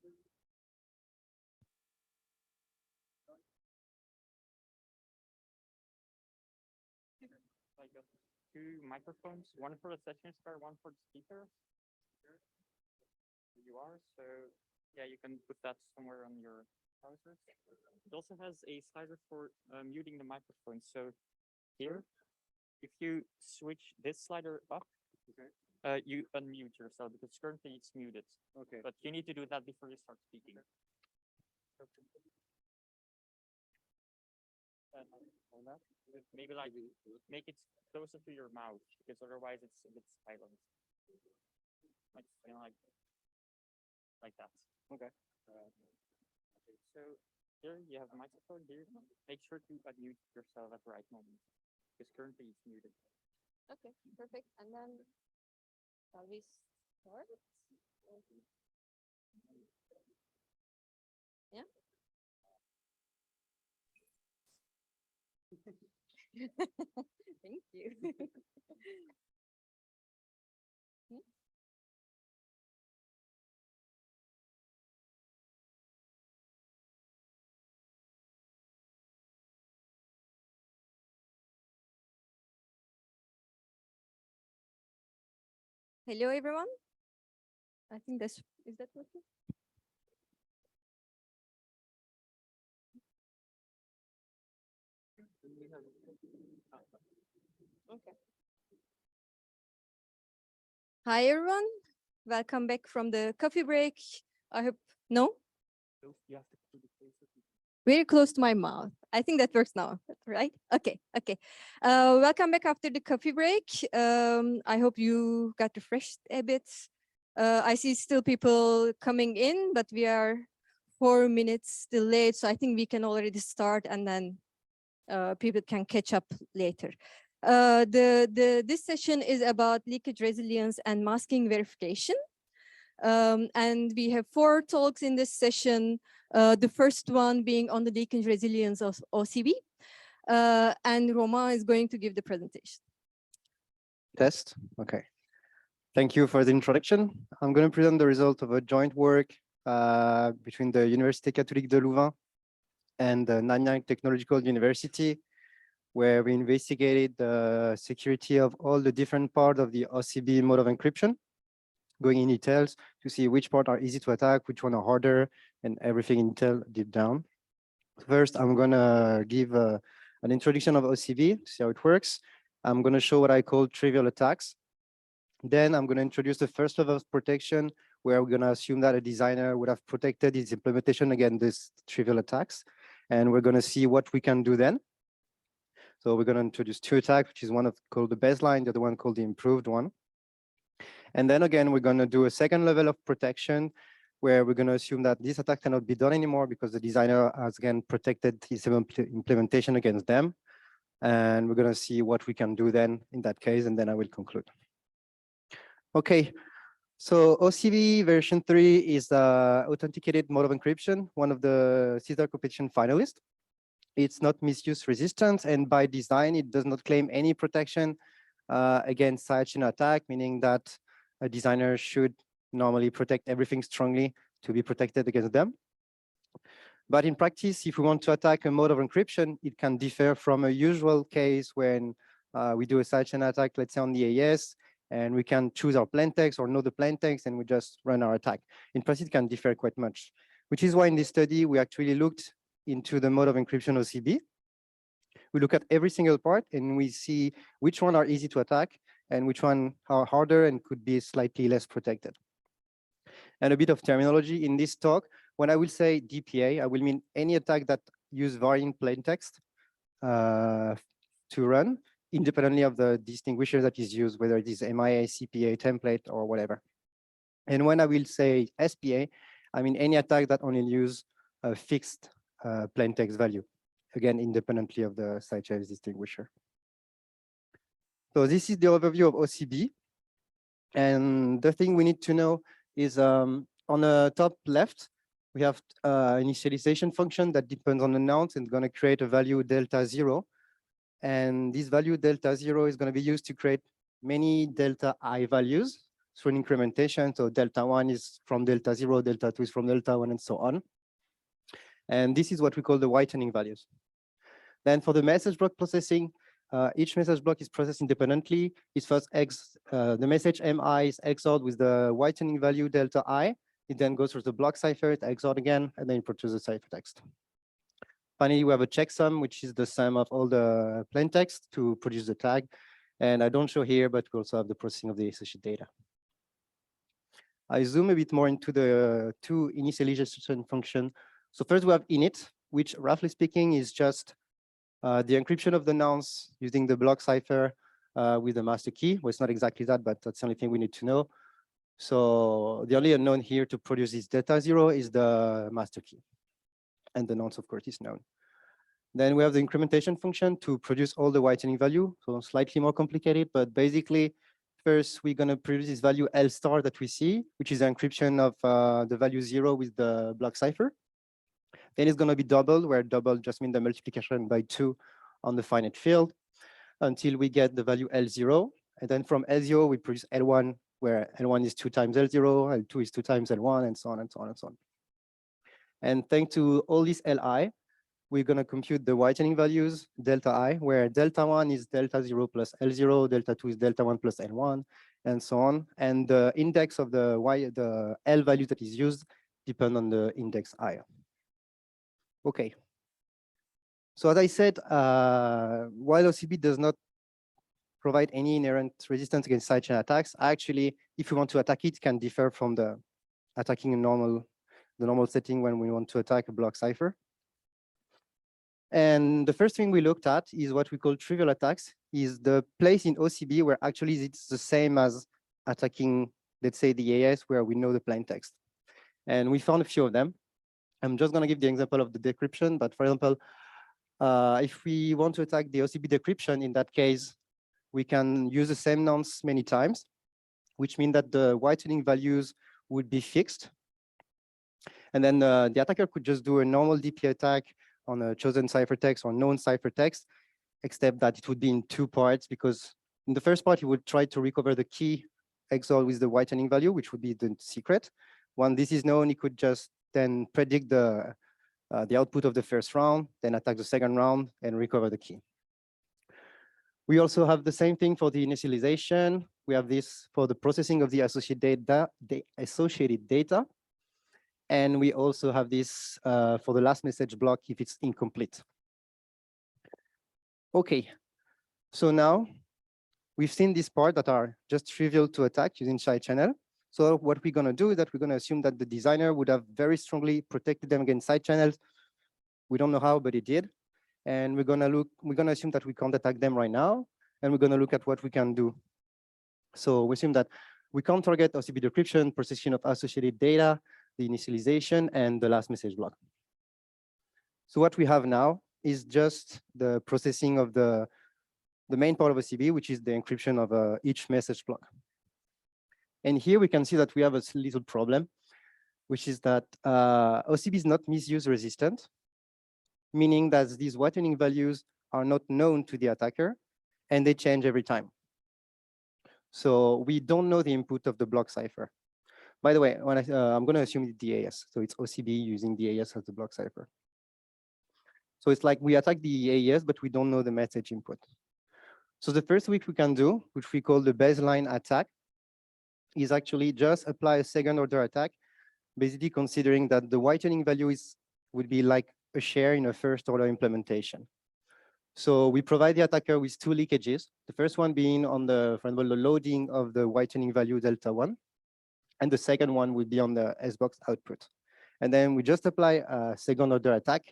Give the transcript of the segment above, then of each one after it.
I got 2 microphones, one for the session start, one for the speaker. Here you are. So yeah, you can put that somewhere on your browser. It also has a slider for muting the microphone. So here, if you switch this slider up, you unmute yourself because currently it's muted. Okay. But you need to do that before you start speaking. Maybe like make it closer to your mouth because otherwise it's a bit silent. Like that. Okay. So here you have the microphone here. Make sure to unmute yourself at the right moment because currently it's muted. Okay, perfect. And then shall we start? Yeah. Thank you. Hello, everyone. I think is that working? Okay. Hi, everyone. Welcome back from the coffee break. I hope, no? You have to put it closer to Very close to my mouth. I think that works now, right? Okay, okay. Welcome back after the coffee break. I hope you got refreshed a bit. I see still people coming in, but we are 4 minutes delayed, so I think we can already start and then people can catch up later. This session is about leakage resilience and masking verification. And we have 4 talks in this session. The first one being on the leakage resilience of OCB. And Romain is going to give the presentation. Test. Okay. Thank you for the introduction. I'm going to present the result of a joint work between the Université Catholique de Louvain and the Nanyang Technological University, where we investigated the security of all the different parts of the OCB mode of encryption, going in details to see which parts are easy to attack, which one are harder, and everything in detail deep down. First, I'm going to give an introduction of OCB, see how it works. I'm going to show what I call trivial attacks. Then I'm going to introduce the first level of protection, where we're going to assume that a designer would have protected its implementation against these trivial attacks. And we're going to see what we can do then. So we're going to introduce 2 attacks, which is one called the baseline, the other one called the improved one. And then again, we're going to do a second level of protection, where we're going to assume that this attack cannot be done anymore because the designer has again protected his implementation against them. And we're going to see what we can do then in that case, and then I will conclude. Okay, so OCB version 3 is the authenticated mode of encryption, one of the CISA competition finalists. It's not misuse resistant, and by design, it does not claim any protection against sidechain attack, meaning that a designer should normally protect everything strongly to be protected against them. But in practice, if we want to attack a mode of encryption, it can differ from a usual case when we do a sidechain attack, let's say on the AES, and we can choose our plaintext or know the plaintext, and we just run our attack. In practice, it can differ quite much, which is why in this study, we actually looked into the mode of encryption OCB. We look at every single part, and we see which one are easy to attack and which one are harder and could be slightly less protected. And a bit of terminology in this talk, when I will say DPA, I will mean any attack that use variant plaintext to run, independently of the distinguisher that is used, whether it is MIA, CPA, template, or whatever. And when I will say SPA, I mean any attack that only use a fixed plaintext value, again, independently of the sidechain distinguisher. So this is the overview of OCB. And the thing we need to know is on the top left, we have initialization function that depends on the nonce and going to create a value delta 0. And this value delta 0 is going to be used to create many delta I values. through an incrementation. So delta 1 is from delta 0, delta 2 is from delta 1, and so on. And this is what we call the whitening values. Then for the message block processing, each message block is processed independently. It's first the message MI is XORed with the whitening value delta I. It then goes through the block cipher, it XORed again, and then it produces ciphertext. Finally, we have a checksum, which is the sum of all the plain text to produce the tag. And I don't show here, but we also have the processing of the associated data. I zoom a bit more into the two initialization function. So first we have init, which roughly speaking is just the encryption of the nonce using the block cipher with the master key. Well, it's not exactly that, but that's the only thing we need to know. So the only unknown here to produce this delta 0 is the master key. And the nonce, of course, is known. Then we have the incrementation function to produce all the whitening value. So slightly more complicated, but basically, first we're going to produce this value L star that we see, which is the encryption of the value 0 with the block cipher. Then it's going to be doubled, where double just means the multiplication by 2 on the finite field until we get the value L0. And then from L0, we produce L1, where L1 is 2 times L0, L2 is 2 times L1, and so on and so on and so on. And thanks to all this Li, we're going to compute the whitening values, delta I, where delta 1 is delta 0 plus L0, delta 2 is delta 1 plus L1, and so on. And the index of the L value that is used depend on the index I. Okay. So as I said, while OCB does not provide any inherent resistance against sidechain attacks, actually, if you want to attack it, can differ from the attacking the normal setting when we want to attack a block cipher. And the first thing we looked at is what we call trivial attacks, is the place in OCB where actually it's the same as attacking, let's say, the AS, where we know the plain text. And we found a few of them. I'm just going to give the example of the decryption, but for example, if we want to attack the OCB decryption, in that case, we can use the same nonce many times, which means that the whitening values would be fixed. And then the attacker could just do a normal DP attack on a chosen ciphertext or known ciphertext, except that it would be in two parts, because in the first part, he would try to recover the key XOR with the whitening value, which would be the secret. When this is known, he could just then predict the output of the first round, then attack the second round and recover the key. We also have the same thing for the initialization. We have this for the processing of the associated data. And we also have this for the last message block if it's incomplete. Okay, so now we've seen this part that are just trivial to attack using side channel. So what we're going to do is that we're going to assume that the designer would have very strongly protected them against side channels. We don't know how, but it did. And we're going to assume that we can't attack them right now. And we're going to look at what we can do. So we assume that we can't target OCB decryption, processing of associated data, the initialization, and the last message block. So what we have now is just the processing of the main part of OCB, which is the encryption of each message block. And here we can see that we have a little problem, which is that OCB is not misuse resistant, meaning that these whitening values are not known to the attacker, and they change every time. So we don't know the input of the block cipher. By the way, when I'm going to assume it's DAS, so it's OCB using DAS as the block cipher. So it's like we attack the AES, but we don't know the message input. So the first trick we can do, which we call the baseline attack, is actually just apply a second order attack, basically considering that the whitening value would be like a share in a first order implementation. So we provide the attacker with two leakages, the first one being on the, for example, the loading of the whitening value delta 1, and the second one would be on the SBox output. And then we just apply a second order attack,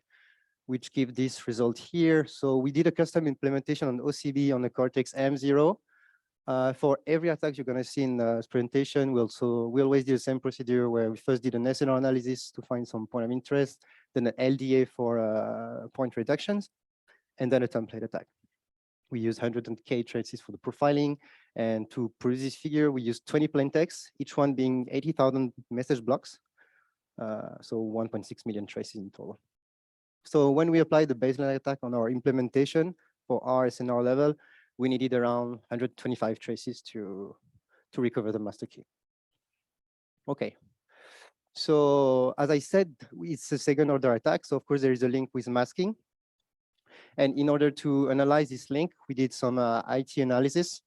which gives this result here. So we did a custom implementation on OCB on the Cortex M0. For every attack you're going to see in the presentation, we always do the same procedure where we first did an SNR analysis to find some point of interest, then an LDA for point reductions, and then a template attack. We use 100K traces for the profiling, and to produce this figure, we use 20 plain texts, each one being 80,000 message blocks, so 1.6 million traces in total. So when we apply the baseline attack on our implementation for our SNR level, we needed around 125 traces to recover the master key. Okay. So as I said, it's a second order attack. So of course there is a link with masking. And in order to analyze this link, we did some IT analysis,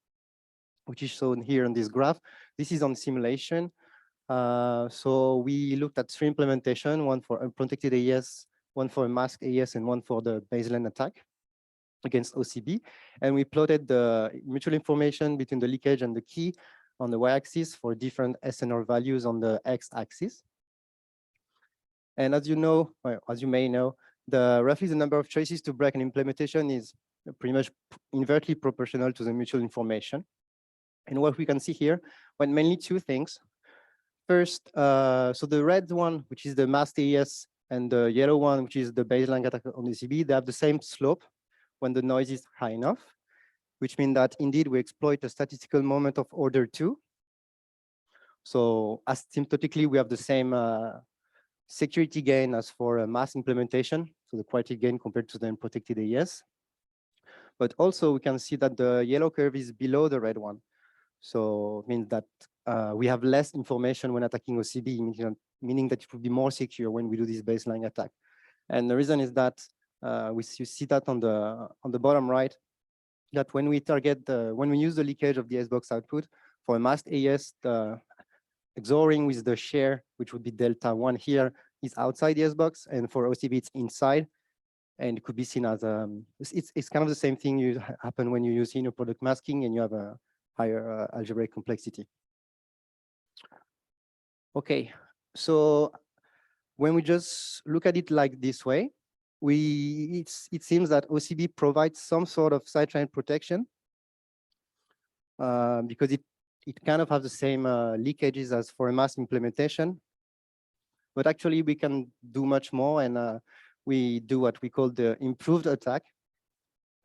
which is shown here on this graph. This is on simulation. So we looked at 3 implementation, one for unprotected AES, one for a masked AES, and one for the baseline attack against OCB. And we plotted the mutual information between the leakage and the key on the y-axis for different SNR values on the x-axis. And as you know, well, as you may know, roughly the number of choices to break an implementation is pretty much inversely proportional to the mutual information. And what we can see here, well, mainly 2 things. First, so the red one, which is the masked AES, and the yellow one, which is the baseline attack on the OCB, they have the same slope when the noise is high enough, which means that indeed we exploit a statistical moment of order 2. So asymptotically, we have the same security gain as for a mass implementation, so the quality gain compared to the unprotected AES. But also we can see that the yellow curve is below the red one. So it means that we have less information when attacking OCB, meaning that it will be more secure when we do this baseline attack. And the reason is that you see that on the bottom right, that when we use the leakage of the S-box output for a masked AES, the XORing with the share, which would be delta 1 here, is outside the S-box, and for OCB it's inside, and it could be seen as it's kind of the same thing happen when you use inner product masking and you have a higher algebraic complexity. Okay, so when we just look at it like this way, it seems that OCB provides some sort of sidechain protection because it kind of has the same leakages as for a mass implementation. But actually, we can do much more, and we do what we call the improved attack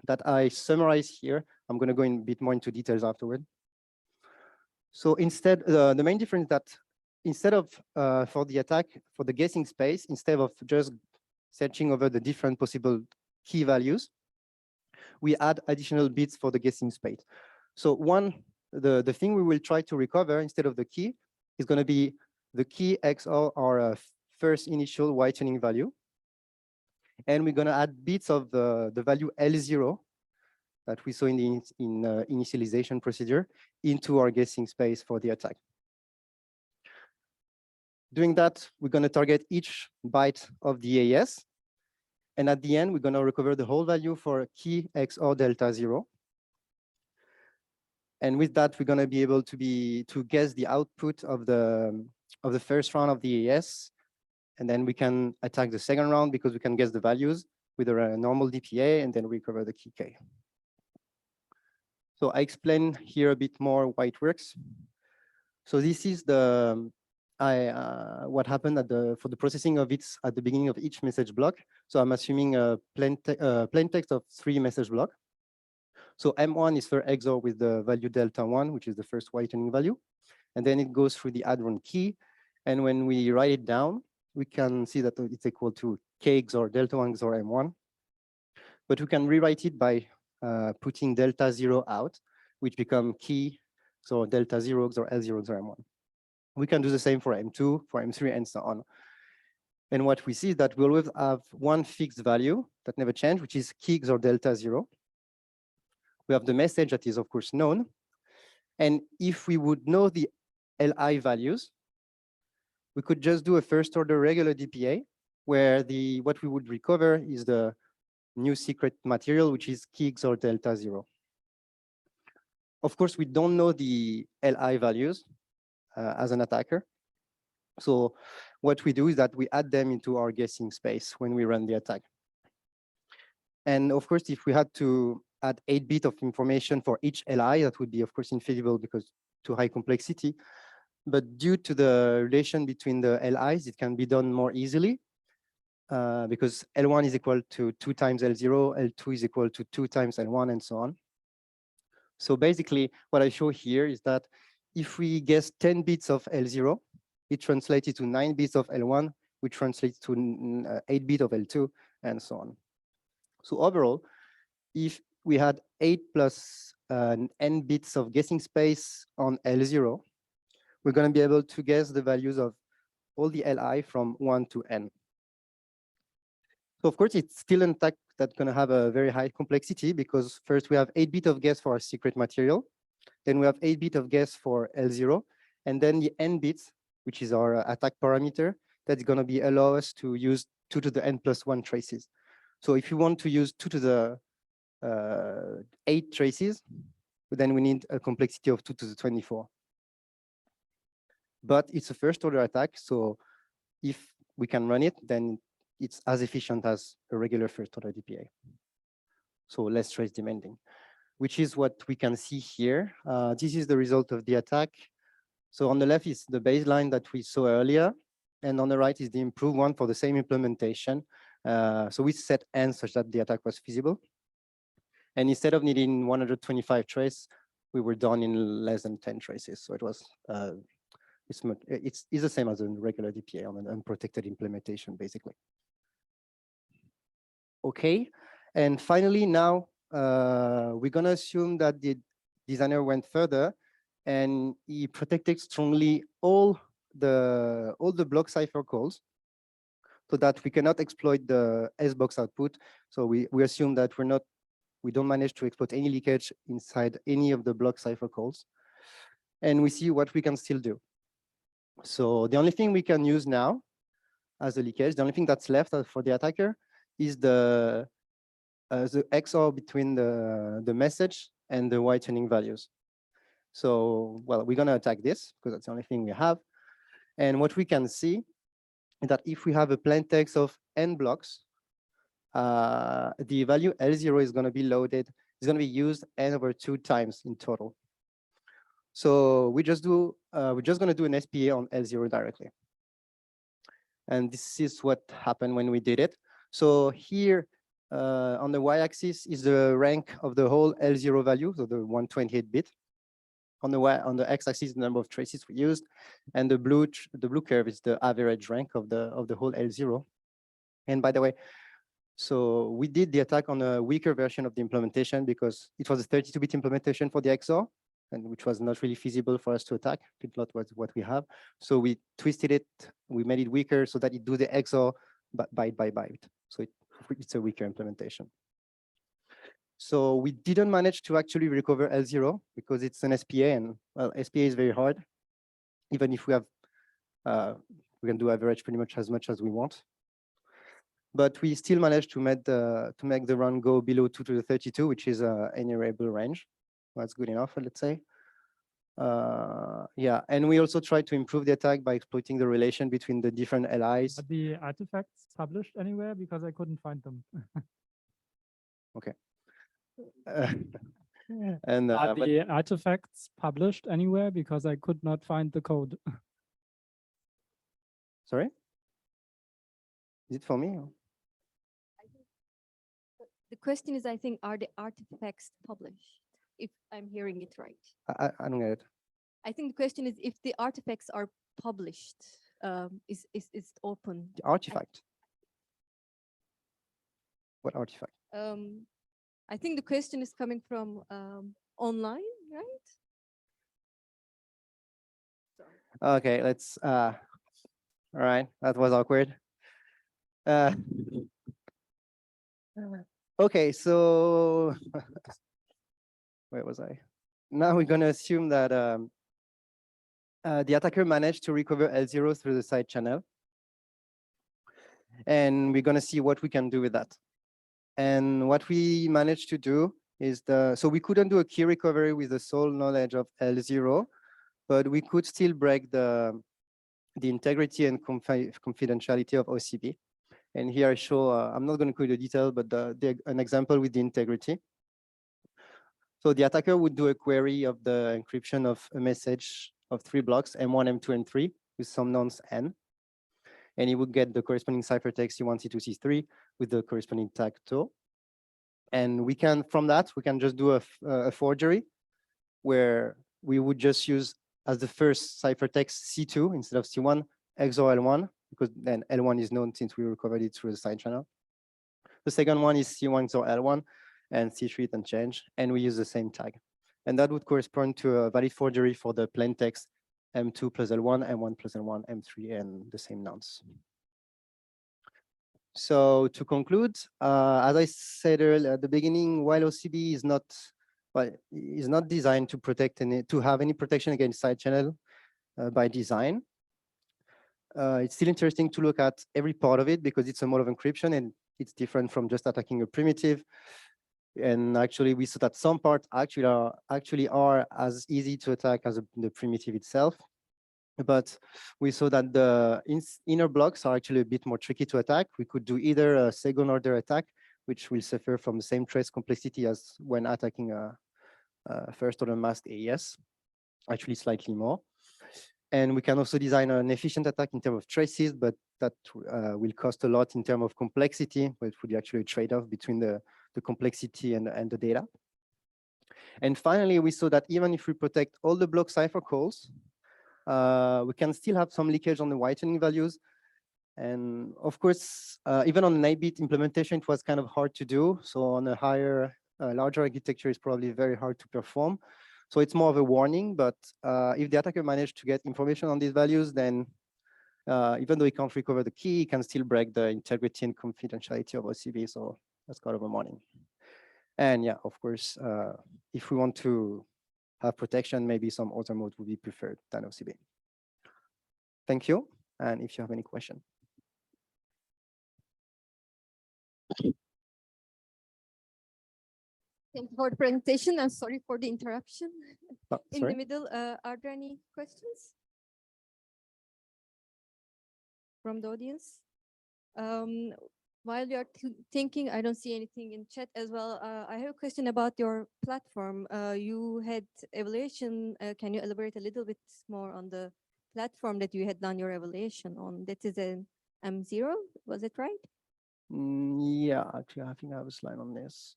that I summarize here. I'm going to go in a bit more into details afterward. So instead, the main difference is that instead of for the attack, for the guessing space, instead of just searching over the different possible key values, we add additional bits for the guessing space. So the thing we will try to recover instead of the key is going to be the key XOR our first initial whitening value. And we're going to add bits of the value L0 that we saw in the initialization procedure into our guessing space for the attack. Doing that, we're going to target each byte of the AES. And at the end, we're going to recover the whole value for key XOR delta 0. And with that, we're going to be able to guess the output of the first round of the AES. And then we can attack the second round because we can guess the values with a normal DPA and then recover the key K. So I explain here a bit more why it works. So this is what happened for the processing of it at the beginning of each message block. So I'm assuming a plain text of 3 message block. So M1 is for XOR with the value delta 1, which is the first whitening value. And then it goes through the add run key. And when we write it down, we can see that it's equal to K XOR delta 1 XOR M1. But we can rewrite it by putting delta 0 out, which become key XOR delta 0 XOR L0 XOR M1. We can do the same for M2, for M3, and so on. And what we see is that we always have one fixed value that never changes, which is key XOR delta 0. We have the message that is, of course, known. And if we would know the LI values, we could just do a first order regular DPA, where what we would recover is the new secret material, which is key XOR delta 0. Of course, we don't know the LI values as an attacker. So what we do is that we add them into our guessing space when we run the attack. And of course, if we had to add 8 bits of information for each LI, that would be, of course, infeasible because too high complexity. But due to the relation between the LIs, it can be done more easily because L1 is equal to 2 times L0, L2 is equal to 2 times L1, and so on. So basically, what I show here is that if we guess 10 bits of L0, it translates to 9 bits of L1, which translates to 8 bits of L2, and so on. So overall, if we had 8 plus n bits of guessing space on L0, we're going to be able to guess the values of all the Li from 1 to n. So of course, it's still an attack that's going to have a very high complexity because first we have 8 bits of guess for our secret material. Then we have 8 bits of guess for L0. And then the n bits, which is our attack parameter, that's going to be allow us to use 2 to the n plus 1 traces. So if you want to use 2 to the 8 traces, then we need a complexity of 2 to the 24. But it's a first order attack. So if we can run it, then it's as efficient as a regular first order DPA. So less trace demanding, which is what we can see here. This is the result of the attack. So on the left is the baseline that we saw earlier. And on the right is the improved one for the same implementation. So we set n such that the attack was feasible. And instead of needing 125 traces, we were done in less than 10 traces. So it was it's the same as a regular DPA on an unprotected implementation, basically. Okay, and finally now we're gonna assume that the designer went further and he protected strongly all the block cipher calls so that we cannot exploit the S-box output. So we assume that we don't manage to exploit any leakage inside any of the block cipher calls. And we see what we can still do. So the only thing we can use now as a leakage, the only thing that's left for the attacker is the XOR between the message and the whitening values. So, well, we're gonna attack this because that's the only thing we have. And what we can see is that if we have a plain text of n blocks, the value L0 is gonna be loaded, it's gonna be used n over 2 times in total. So we're just gonna do an SPA on L0 directly. And this is what happened when we did it. So here on the y-axis is the rank of the whole L0 value, so the 128-bit. On the x-axis, the number of traces we used, and the blue curve is the average rank of the whole L0. And by the way, so we did the attack on a weaker version of the implementation because it was a 32-bit implementation for the XOR, and which was not really feasible for us to attack. It not what we have. So we twisted it, we made it weaker so that it do the XOR byte by byte. So it's a weaker implementation. So we didn't manage to actually recover L0 because it's an SPA, and well, SPA is very hard. Even if we have, we can do average pretty much as we want. But we still managed to make the run go below 2 to the 32, which is any variable range. That's good enough, let's say. Yeah, and we also tried to improve the attack by exploiting the relation between the different LIs. Are the artifacts published anywhere? Because I couldn't find them. Okay. And Are the artifacts published anywhere? Because I could not find the code. Sorry? Is it for me? The question is, I think, are the artifacts published? If I'm hearing it right. I don't get it. I think the question is if the artifacts are published, is it open? The artifact. What artifact? I think the question is coming from online, right? Sorry. Okay, let's. All right, that was awkward. Okay, so where was I? Now we're gonna assume that the attacker managed to recover L0 through the side channel. And we're gonna see what we can do with that. And what we managed to do is so we couldn't do a key recovery with the sole knowledge of L0, but we could still break the integrity and confidentiality of OCB. And here I show, I'm not gonna go into detail, but an example with the integrity. So the attacker would do a query of the encryption of a message of 3 blocks, M1, M2, and 3, with some nonce n. And he would get the corresponding ciphertext C1, C2, C3 with the corresponding tag to. And we can, from that, we can just do a forgery where we would just use as the first ciphertext C2 instead of C1, XOR L1, because then L1 is known since we recovered it through the side channel. The second one is C1 XOR L1, and C3 it change, and we use the same tag. And that would correspond to a valid forgery for the plain text M2 plus L1, M1 plus L1, M3, and the same nonce. So to conclude, as I said earlier at the beginning, while OCB is not designed to protect to have any protection against side channel by design, it's still interesting to look at every part of it because it's a mode of encryption and it's different from just attacking a primitive. And actually, we saw that some parts actually are as easy to attack as the primitive itself. But we saw that the inner blocks are actually a bit more tricky to attack. We could do either a second order attack, which will suffer from the same trace complexity as when attacking a first order masked AES, actually slightly more. And we can also design an efficient attack in terms of traces, but that will cost a lot in terms of complexity, but it would be actually a trade-off between the complexity and the data. And finally, we saw that even if we protect all the block cipher calls, we can still have some leakage on the whitening values. And of course, even on an 8-bit implementation, it was kind of hard to do. So on a higher, larger architecture, it's probably very hard to perform. So it's more of a warning, but if the attacker managed to get information on these values, then even though he can't recover the key, he can still break the integrity and confidentiality of OCB. So that's kind of a warning. And yeah, of course, if we want to have protection, maybe some other mode would be preferred than OCB. Thank you. And if you have any question. Thank you for the presentation. I'm sorry for the interruption. In the Sorry? middle, are there any questions from the audience? While you're thinking, I don't see anything in chat as well. I have a question about your platform. You had evaluation. Can you elaborate a little bit more on the platform that you had done your evaluation on? That is an M0, was it right? Yeah, actually, I think I have a slide on this.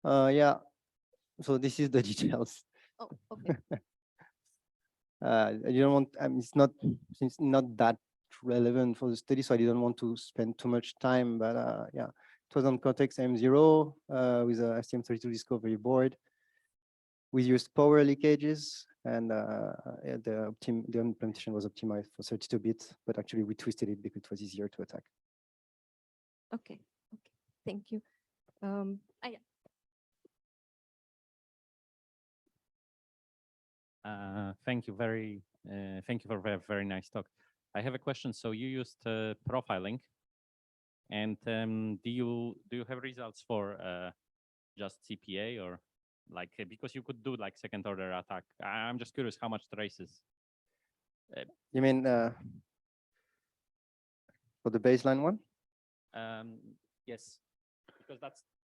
Yeah, so this is the details. Oh, okay. You don't want, it's not that relevant for the study, so I didn't want to spend too much time, but yeah, it was on Cortex M0 with a STM32 discovery board. We used power leakages, and yeah, the implementation was optimized for 32 bits, but actually we twisted it because it was easier to attack. Okay, okay, thank you. Yeah. Thank you for a very nice talk. I have a question. So you used profiling, and do you have results for just CPA or like because you could do like second order attack? I'm just curious how much traces. You mean for the baseline one? Yes, because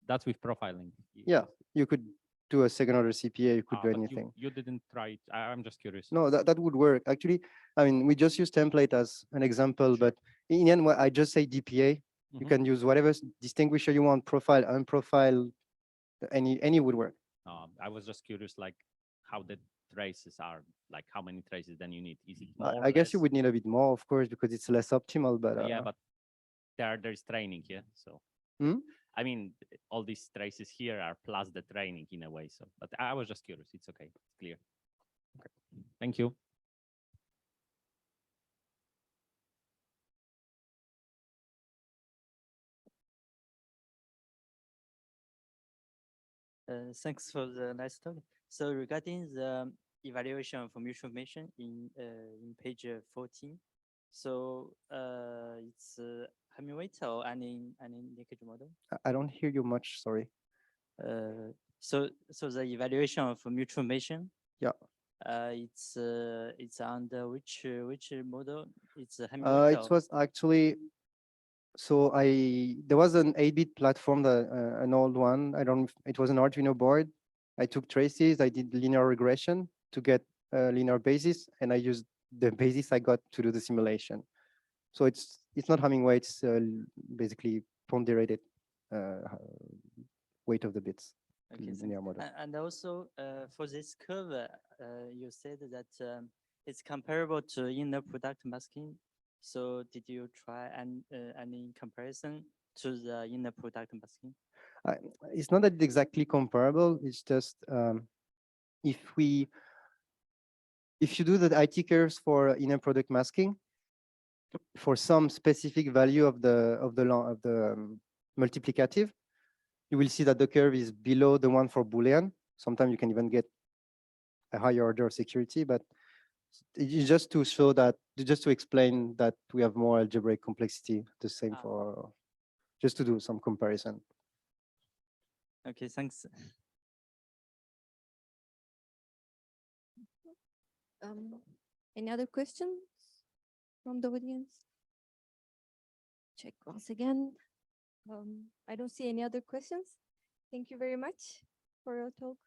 that's with profiling. Yeah, you could do a second order CPA, you could do But anything. you didn't try it. I'm just curious. No, that would work. Actually, I mean, we just use template as an example, but in the end, what I just say DPA, you can use whatever distinguisher you want, profile, unprofile, any would work. I was just curious, like how the traces are, like how many traces then you need. Is it more? I guess you less? would need a bit more, of course, because it's less optimal, but Yeah, but there's training here, so. I mean, all these traces here are plus the training in a way. So, but I was just curious. It's okay. It's clear. Okay. Thank you. Thanks for the nice talk. So regarding the evaluation of mutual information in page 14, so it's Hamilton or any leakage model? I don't hear you much, sorry. So the evaluation of mutual information. Yeah. It's under which model? It's Hamilton. It was actually, so there was an 8-bit platform, an old one. It was an Arduino board. I took traces, I did linear regression to get a linear basis, and I used the basis I got to do the simulation. So it's not Hamming weight, it's basically ponderated weight of the bits. Okay, linear model. And also for this curve, you said that it's comparable to inner product masking. So did you try any comparison to the inner product masking? It's not that it's exactly comparable. It's just if we if you do the IT curves for inner product masking, for some specific value of the multiplicative, you will see that the curve is below the one for Boolean. Sometimes you can even get a higher order of security, but it's just to show that, just to explain that we have more algebraic complexity, the same for, just to do some comparison. Okay, thanks. Any other questions from the audience? Check once again. I don't see any other questions. Thank you very much for your talk.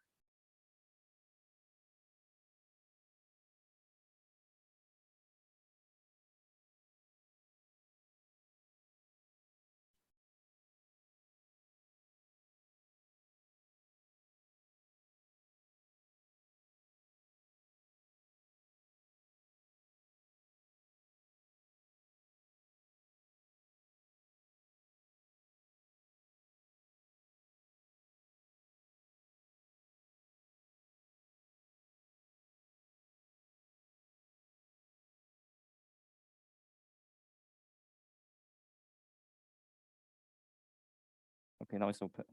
Okay, now it's open.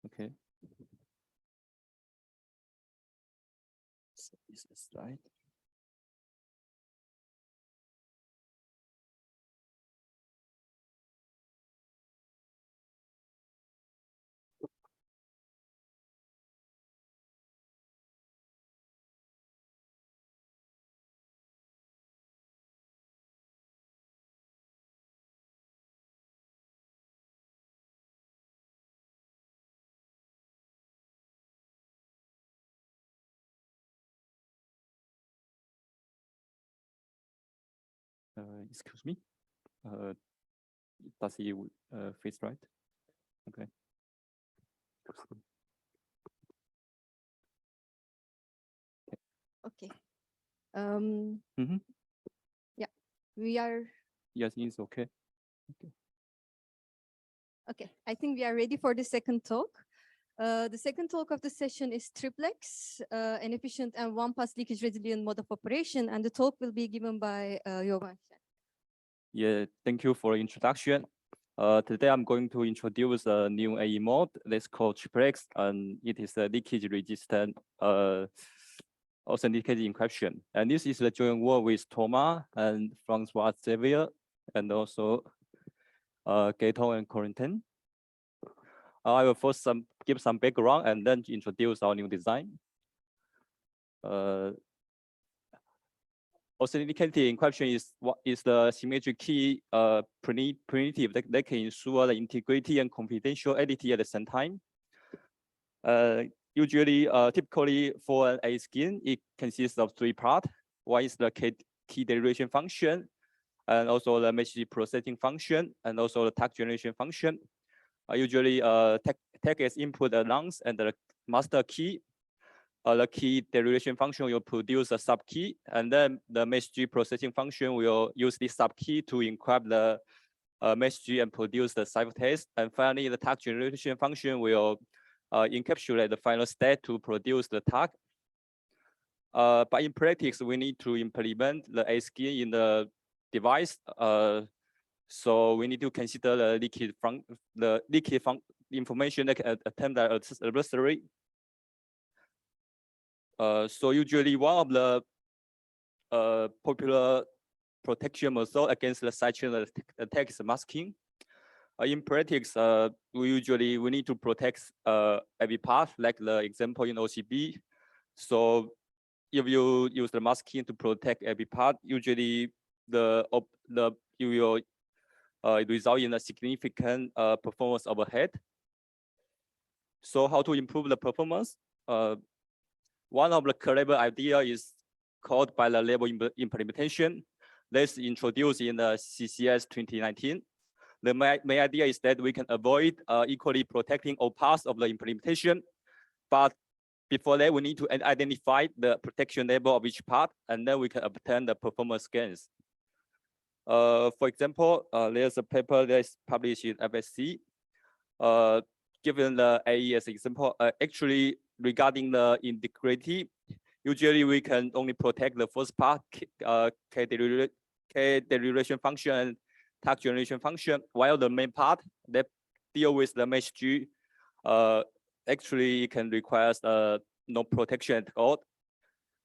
Okay. So this is slide. Excuse me. Does he face right? Okay. Okay. Mhm. Yeah, we are. Yes, it's okay. Okay, I think we are ready for the second talk. The second talk of the session is triplex, an efficient and one-pass leakage resilient mode of operation, and the talk will be given by Yovan. Yeah, thank you for the introduction. Today I'm going to introduce a new AE mode that's called triplex, and it is a leakage resistant authenticated encryption. And this is the joint work with Thomas and Francois Xavier, and also Gato and Corentin. I will first give some background and then introduce our new design. Authenticated encryption is the symmetric key primitive that can ensure the integrity and confidentiality at the same time. Usually, typically for an A skin, it consists of 3 parts. One is the key derivation function, and also the message processing function, and also the tag generation function. Usually, tag as input announce and the master key. The key derivation function will produce a subkey, and then the message processing function will use this subkey to encrypt the message and produce the ciphertext. And finally, the tag generation function will encapsulate the final state to produce the tag. But in practice, we need to implement the ASCII in the device. So we need to consider the leakage information that can attempt the adversary. So usually one of the popular protection method against the such attack is masking. In practice, we need to protect every path, like the example in OCB. So if you use the masking to protect every path, usually you will result in a significant performance overhead. So how to improve the performance? One of the clever idea is called by the level implementation. That's introduced in the CCS 2019. The main idea is that we can avoid equally protecting all parts of the implementation. But before that, we need to identify the protection level of each part, and then we can obtain the performance gains. For example, there's a paper that's published in FSC. Given the AE as example, actually regarding the integrity, Usually we can only protect the first part, k-derivation function and tag generation function, while the main part that deal with the mesh G actually can require no protection at all.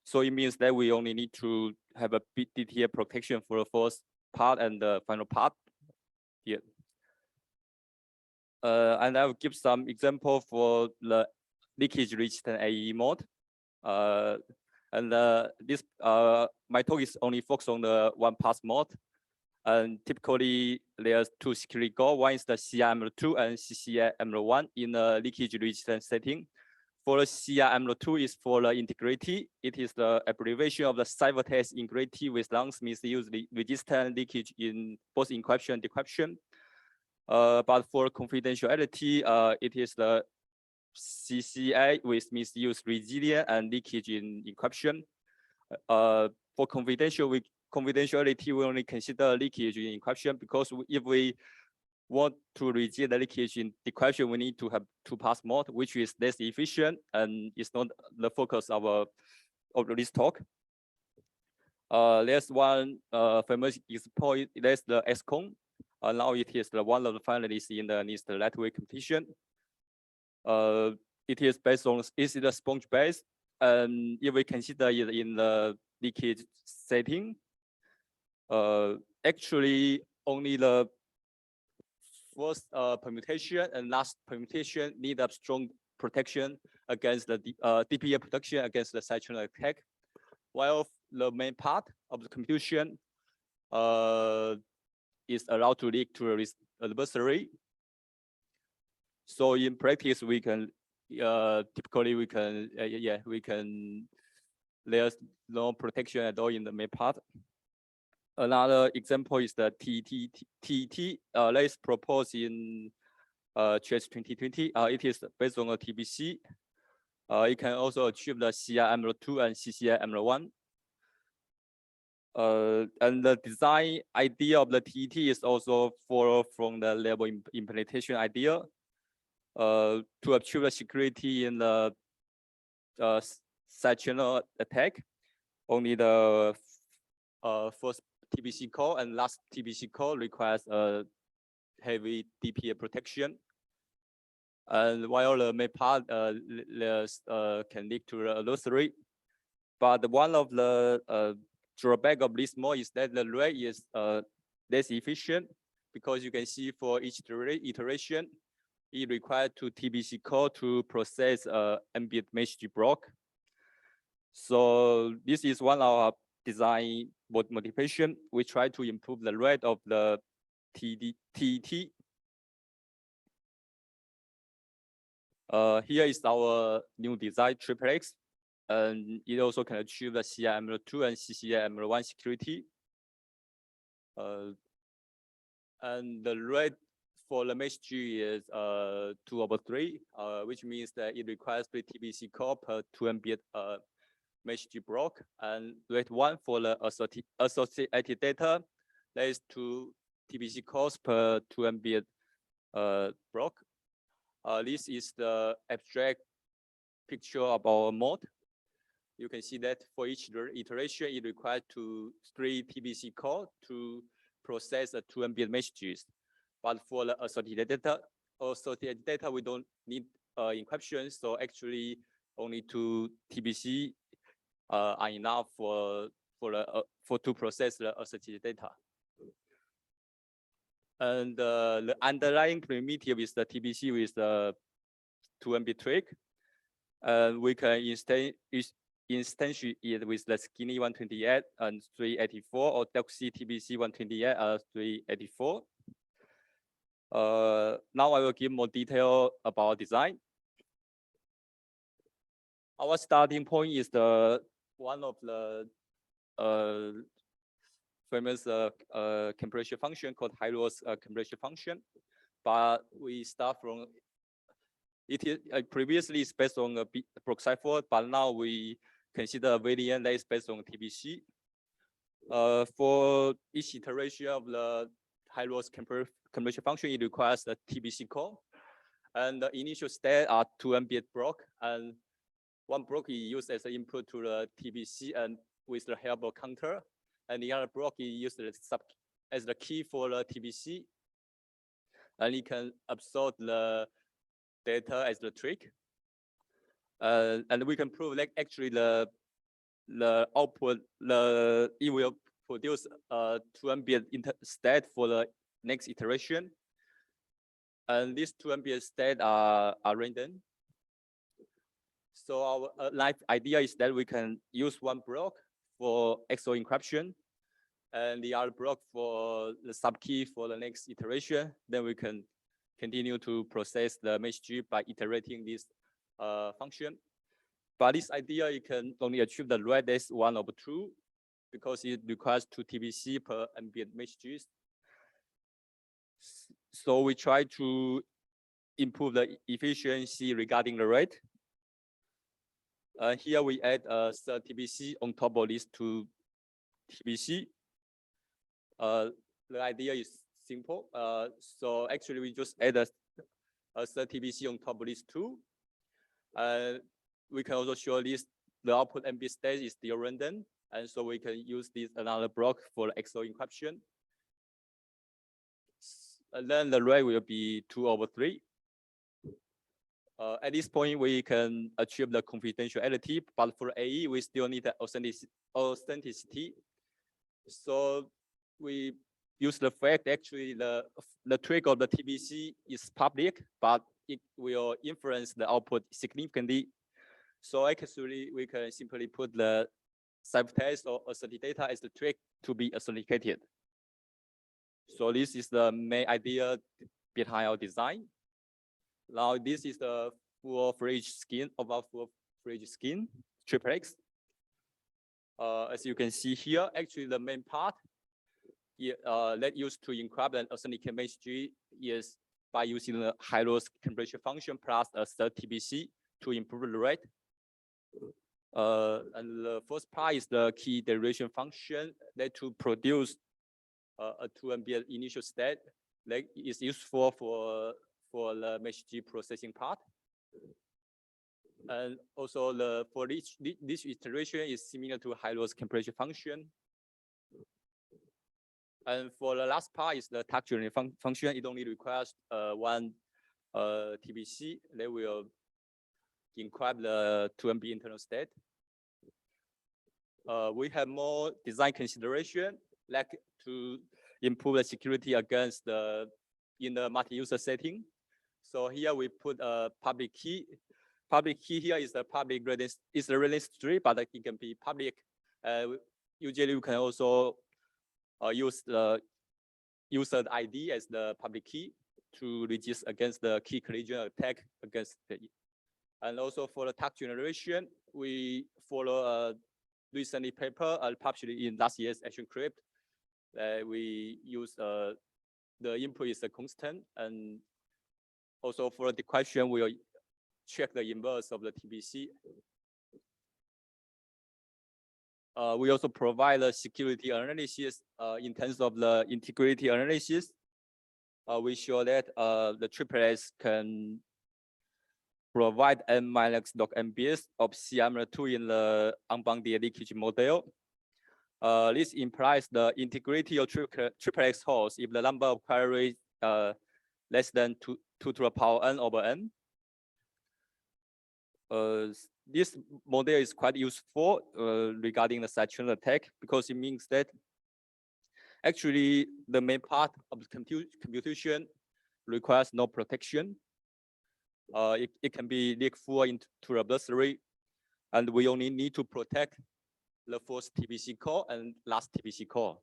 So it means that we only need to have a bit DTA protection for the first part and the final part here. And I will give some example for the leakage resistant AE mode. This my talk is only focused on the one pass mode. And typically there's two security goals. One is the CRML2 and CCRML1 in a leakage resistant setting. For the CRML2 is for the integrity. It is the abbreviation of the ciphertext integrity with longs means usually resistant leakage in both encryption and decryption. But for confidentiality, it is the CCA with misuse resilient and leakage in encryption. For confidentiality, we only consider leakage in encryption because if we want to reduce the leakage in decryption, we need to have two-pass mode, which is less efficient and is not the focus of this talk. There's one famous example. There's the XCON. Now it is one of the finalists in the NIST lightweight competition. It is based on the sponge base, and if we consider it in the leakage setting, actually only the first permutation and last permutation need a strong protection against the DPA protection against the side channel attack, while the main part of the computation is allowed to leak to the adversary. So in practice, we can typically we can there's no protection at all in the main part. Another example is the TT that is proposed in CHS 2020. It is based on a TBC. It can also achieve the CRML2 and CCRML1. And the design idea of the TT is also follow from the level implementation idea. To achieve the security in the side channel attack, only the first TBC call and last TBC call requires a heavy DPA protection. And while the main part can lead to the adversary, but one of the drawback of this mode is that the rate is less efficient, because you can see for each iteration, it requires 2 TBC call to process ambient message block. So this is one of our design motivation. We try to improve the rate of the TT. Here is our new design triplex, and it also can achieve the CRML2 and CCRML1 security. And the rate for the message is 2/3, which means that it requires 3 TBC call per 2 ambient message block, and rate 1 for the associated data, that is 2 TBC calls per 2 ambient block. This is the abstract picture of our mode. You can see that for each iteration, it requires 3 TBC calls to process the 2 ambient messages. But for the associated data, we don't need encryption, so actually only 2 TBC are enough for to process the associated data. And the underlying primitive is the TBC with the 2 ambient trick. And we can instantiate it with the skinny 128 and 384, or Doxy TBC 128 and 384. Now I will give more detail about design. Our starting point is one of the famous compression function called high-loss compression function, but we start from it is previously is based on a proxy fault, but now we consider a variant that is based on TBC. For each iteration of the high-loss compression function, it requires a TBC call, and the initial state are 2 ambient block, and one block is used as an input to the TBC and with the help of counter, and the other block is used as the key for the TBC, and it can absorb the data as the trick. And we can prove that actually the output, it will produce a 2-ambient state for the next iteration. And these 2-ambient states are random. So our life idea is that we can use one block for XOR encryption and the other block for the subkey for the next iteration. Then we can continue to process the message by iterating this function. But this idea, you can only achieve the readiness 1 over 2 because it requires 2 TBC per ambient messages. So we try to improve the efficiency regarding the rate. Here we add a third TBC on top of these 2 TBC. The idea is simple. So actually we just add a third TBC on top of these 2. We can also show this, the output ambient state is still random. And so we can use this another block for XOR encryption. And then the rate will be 2 over 3. At this point, we can achieve the confidentiality, but for AE, we still need the authenticity. So we use the fact actually the trick of the TBC is public, but it will influence the output significantly. So actually, we can simply put the ciphertext or authentic data as the trick to be authenticated. So this is the main idea behind our design. Now this is the full-fledged skin of our full-fledged skin, triplex. As you can see here, actually the main part that used to encrypt and authenticate message is by using the high-loss compression function plus a third TBC to improve the rate. And the first part is the key derivation function that to produce a 2-ambient initial state that is useful for the message processing part. And also for this iteration is similar to high-loss compression function. And for the last part is the task generation function. It only requires one TBC that will encrypt the 2-ambient internal state. We have more design consideration, like to improve the security against in the multi-user setting. So here we put a public key. Public key here is the public readiness, is the readiness tree, but it can be public. Usually you can also use the user ID as the public key to resist against the key collision attack against the. And also for the task generation, we follow a recently paper published in last year's Action Crypt. We use the input is a constant, and also for the question, we'll check the inverse of the TBC. We also provide a security analysis in terms of the integrity analysis. We show that the triplets can provide n-log-mbs of CMR2 in the unbounded leakage model. This implies the integrity of triplex hosts if the number of queries less than 2 to the power n over n. This model is quite useful regarding the side-channel attack because it means that actually the main part of the computation requires no protection. It can be leaked full into the adversary, and we only need to protect the first TBC core and last TBC core,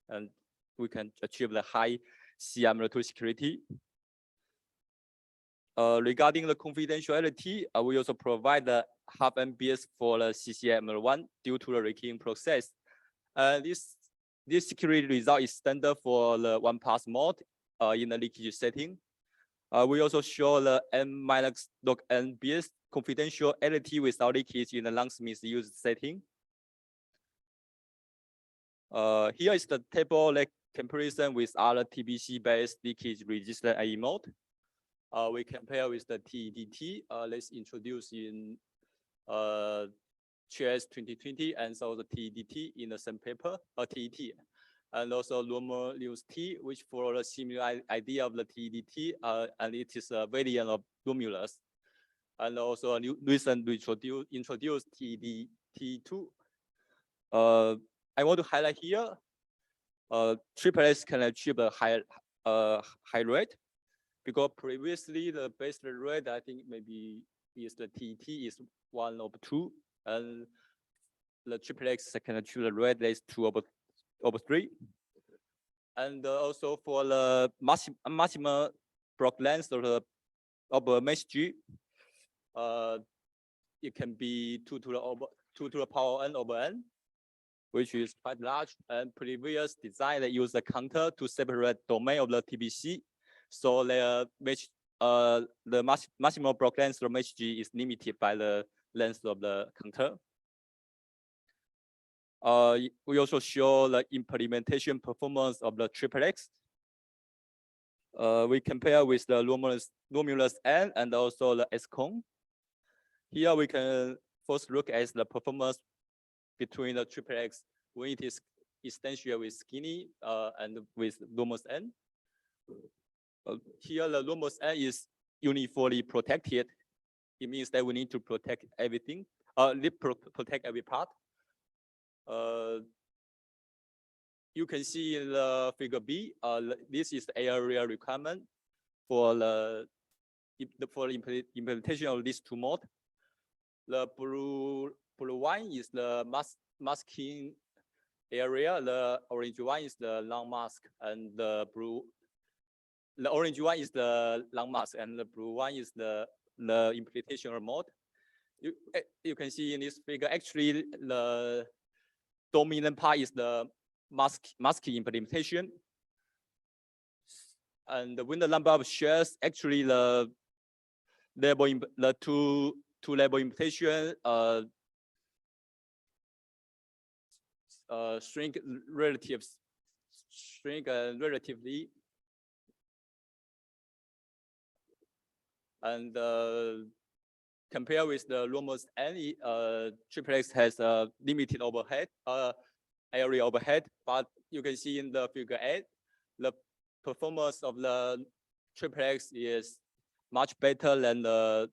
and we can achieve the high CMR2 security. Regarding the confidentiality, we also provide the half MBS for the CCML1 due to the recurring process. This security result is standard for the one-pass mode in the leakage setting. We also show the n-log-nbs confidentiality without leakage in the longsmith use setting. Here is the table like comparison with other TBC-based leakage resistant AE mode. We compare with the TEDT. Let's introduce in Chess 2020 and so the TDT in the same paper, TET. And also Romer Lewis T, which follow a similar idea of the TDT, and it is a variant of Romulus. And also a new recently introduced TDT2. I want to highlight here, triplets can achieve a high rate, because previously the base rate, I think maybe is the TET is 1 over 2, and the triplets can achieve the rate that is 2 over 3. And also for the maximum block length of a mesh G, it can be 2 to the power n over n, which is quite large. And previous design they use a counter to separate domain of the TBC, so the maximum block length of mesh G is limited by the length of the counter. We also show the implementation performance of the triplets. We compare with the Romulus N and also the SCON. Here we can first look at the performance between the triplets when it is instantiated with Skinny and with Romulus N. Here the Romulus N is uniformly protected. It means that we need to protect everything, protect every part. You can see in the figure B, this is the area requirement for the implementation of these two modes. The blue one is the masking area, the orange one is the long mask, and the orange one is the long mask, and the blue one is the implementation mode. You can see in this figure, actually the dominant part is the masking implementation. And when the number of shares, actually the two level implementation shrink relatively. And compare with the Romulus N, triplex has a limited overhead, area overhead, but you can see in the figure 8, the performance of the triplex is much better than the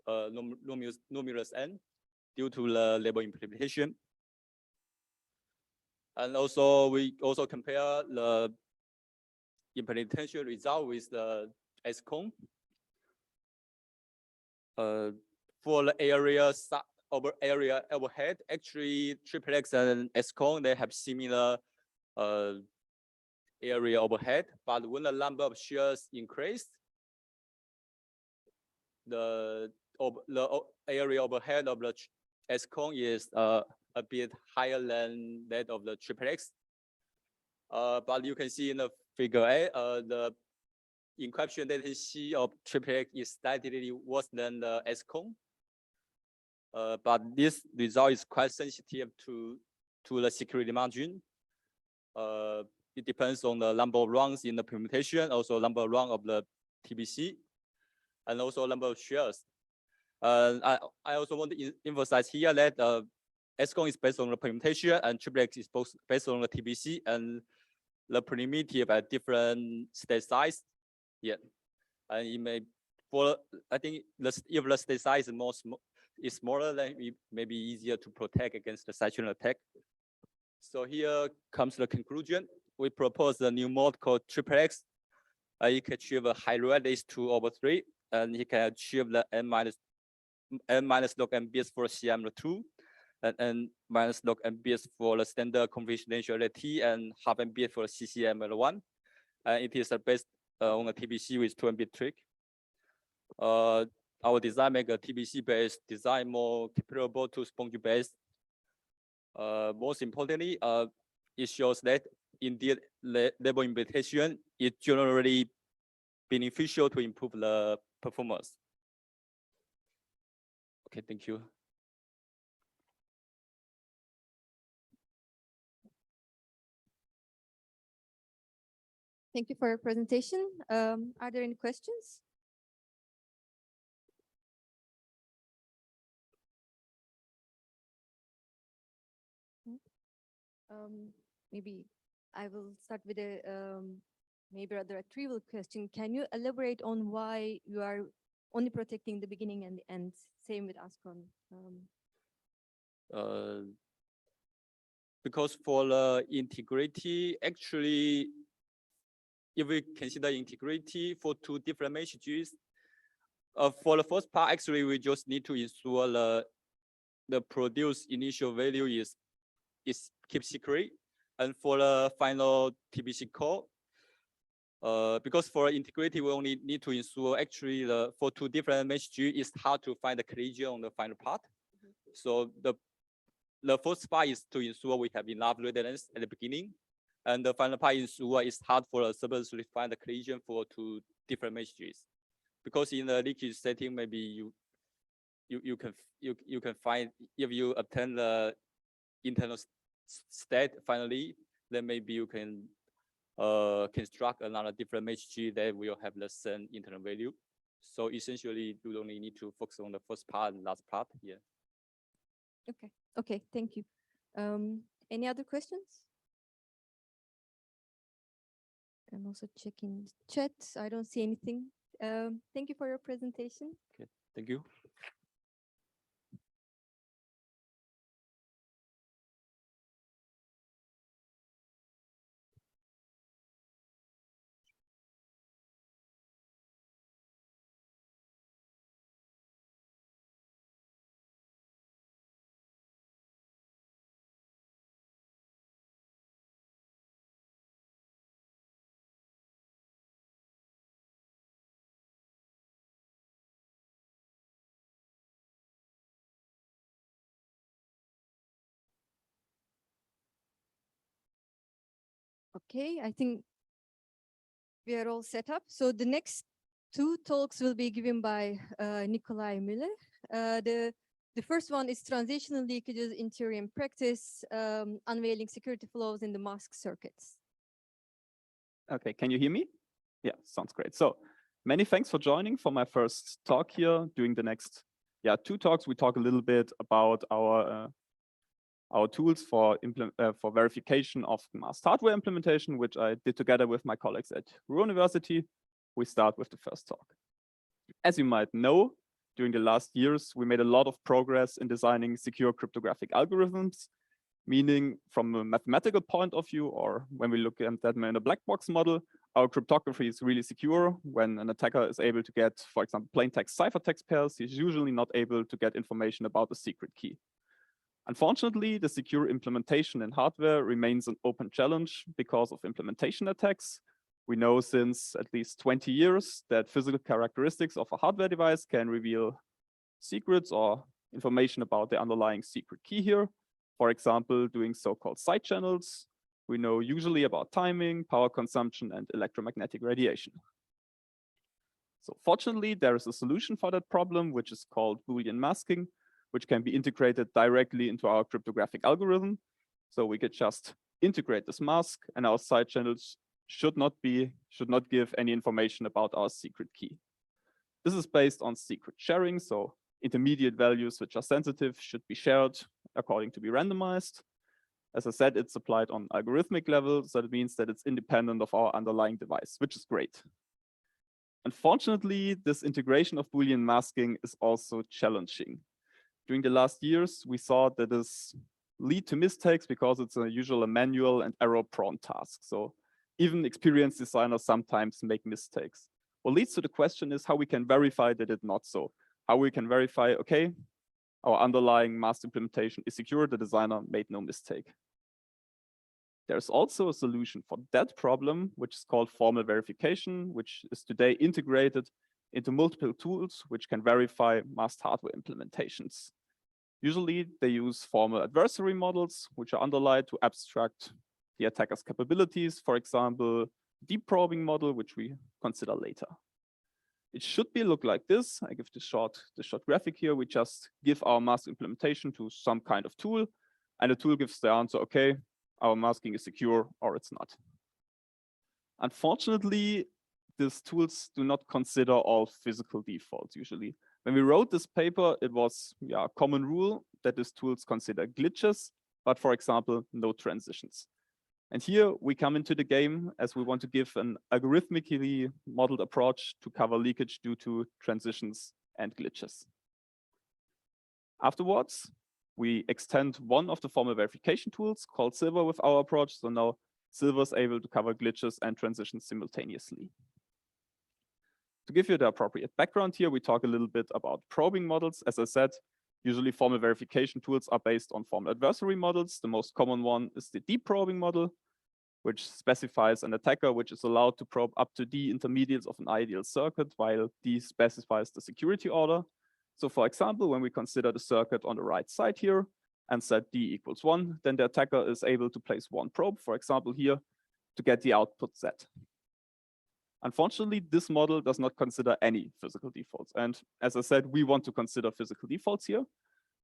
Romulus N due to the level implementation. And also we also compare the implementation result with the SCON. For the area overhead, actually triplex and SCON, they have similar area overhead, but when the number of shares increase, the area overhead of the SCON is a bit higher than that of the triplex. But you can see in the figure A, the encryption latency of triplex is slightly worse than the SCON. But this result is quite sensitive to the security margin. It depends on the number of runs in the permutation, also number of runs of the TBC, and also number of shares. I also want to emphasize here that SCON is based on the permutation and triplex is both based on the TBC, and the primitive at different state size. Yeah, and it may, I think if the state size is smaller, then it may be easier to protect against the side-channel attack. So here comes the conclusion. We propose a new mode called triplex. It can achieve a high rate is 2 over 3, and it can achieve the n minus log n bits for CM2, and n minus log n bits for the standard confidentiality, and half n bit for CCML1. And it is based on a TBC with 2-bit trick. Our design make a TBC-based design more comparable to sponge-based. Most importantly, it shows that indeed level implementation is generally beneficial to improve the performance. Okay, thank you. Thank you for your presentation. Are there any questions? Maybe I will start with a maybe rather a trivial question. Can you elaborate on why you are only protecting the beginning and the end? Same with ASCON. Because for the integrity, actually, if we consider integrity for two different messages, for the first part, actually, we just need to ensure the produced initial value is kept secret. And for the final TBC call, because for integrity, we only need to ensure actually for two different messages, it's hard to find the collision on the final part. So the first part is to ensure we have enough redundancy at the beginning. And the final part ensure it's hard for the servers to find the collision for two different messages. Because in the leakage setting, maybe you can find, if you obtain the internal state finally, then maybe you can construct another different message that will have the same internal value. So essentially, you only need to focus on the first part and last part. Yeah. Okay, thank you. Any other questions? I'm also checking the chat. I don't see anything. Thank you for your presentation. Okay, thank you. Okay, I think we are all set up. So the next two talks will be given by Nikolai Müller. The first one is transitional leakages in theory and practice, unveiling security flows in the mask circuits. Okay, can you hear me? Yeah, sounds great. So many thanks for joining for my first talk here. During the next two talks, we talk a little bit about our tools for verification of masked hardware implementation, which I did together with my colleagues at Ruhr University. We start with the first talk. As you might know, during the last years, we made a lot of progress in designing secure cryptographic algorithms, meaning from a mathematical point of view, or when we look at that in a black box model, our cryptography is really secure. When an attacker is able to get, for example, plain text ciphertext pairs, he's usually not able to get information about the secret key. Unfortunately, the secure implementation in hardware remains an open challenge because of implementation attacks. We know since at least 20 years that physical characteristics of a hardware device can reveal secrets or information about the underlying secret key here. For example, doing so-called side channels. We know usually about timing, power consumption, and electromagnetic radiation. So fortunately, there is a solution for that problem, which is called Boolean masking, which can be integrated directly into our cryptographic algorithm. So we could just integrate this mask, and our side channels should not give any information about our secret key. This is based on secret sharing, so intermediate values which are sensitive should be shared according to be randomized. As I said, it's applied on algorithmic level, so that means that it's independent of our underlying device, which is great. Unfortunately, this integration of Boolean masking is also challenging. During the last years, we saw that this lead to mistakes because it's usually a manual and error-prone task. So even experienced designers sometimes make mistakes. What leads to the question is how we can verify that it's not so. How we can verify, okay, our underlying masked implementation is secure, the designer made no mistake. There's also a solution for that problem, which is called formal verification, which is today integrated into multiple tools which can verify masked hardware implementations. Usually they use formal adversary models, which are underlined to abstract the attacker's capabilities. For example, deep probing model, which we consider later. It should look like this. I give the short graphic here. We just give our mask implementation to some kind of tool, and the tool gives the answer, okay, our masking is secure or it's not. Unfortunately, these tools do not consider all physical defaults usually. When we wrote this paper, it was a common rule that these tools consider glitches but for example, no transitions. And here we come into the game as we want to give an algorithmically modeled approach to cover leakage due to transitions and glitches. Afterwards, we extend one of the formal verification tools called Silver with our approach. So now Silver is able to cover glitches and transitions simultaneously. To give you the appropriate background here, we talk a little bit about probing models. As I said, usually formal verification tools are based on formal adversary models. The most common one is the deep probing model, which specifies an attacker which is allowed to probe up to D intermediates of an ideal circuit, while D specifies the security order. So for example, when we consider the circuit on the right side here and set D equals 1, then the attacker is able to place one probe, for example here, to get the output Z. Unfortunately, this model does not consider any physical defaults. And as I said, we want to consider physical defaults here.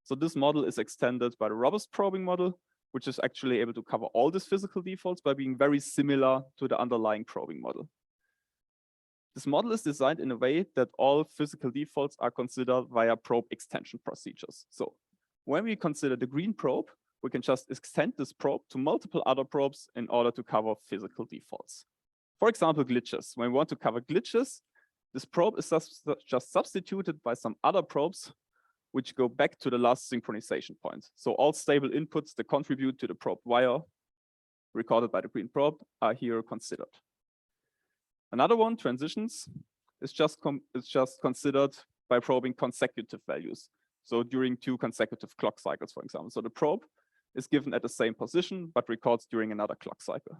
So this model is extended by the robust probing model, which is actually able to cover all these physical defaults by being very similar to the underlying probing model. This model is designed in a way that all physical defaults are considered via probe extension procedures. So when we consider the green probe, we can just extend this probe to multiple other probes in order to cover physical defaults. For example, glitches. When we want to cover glitches, this probe is just substituted by some other probes which go back to the last synchronization point. So all stable inputs that contribute to the probe wire recorded by the green probe are here considered. Another one, transitions, is just considered by probing consecutive values. So during 2 consecutive clock cycles, for example. So the probe is given at the same position, but records during another clock cycle.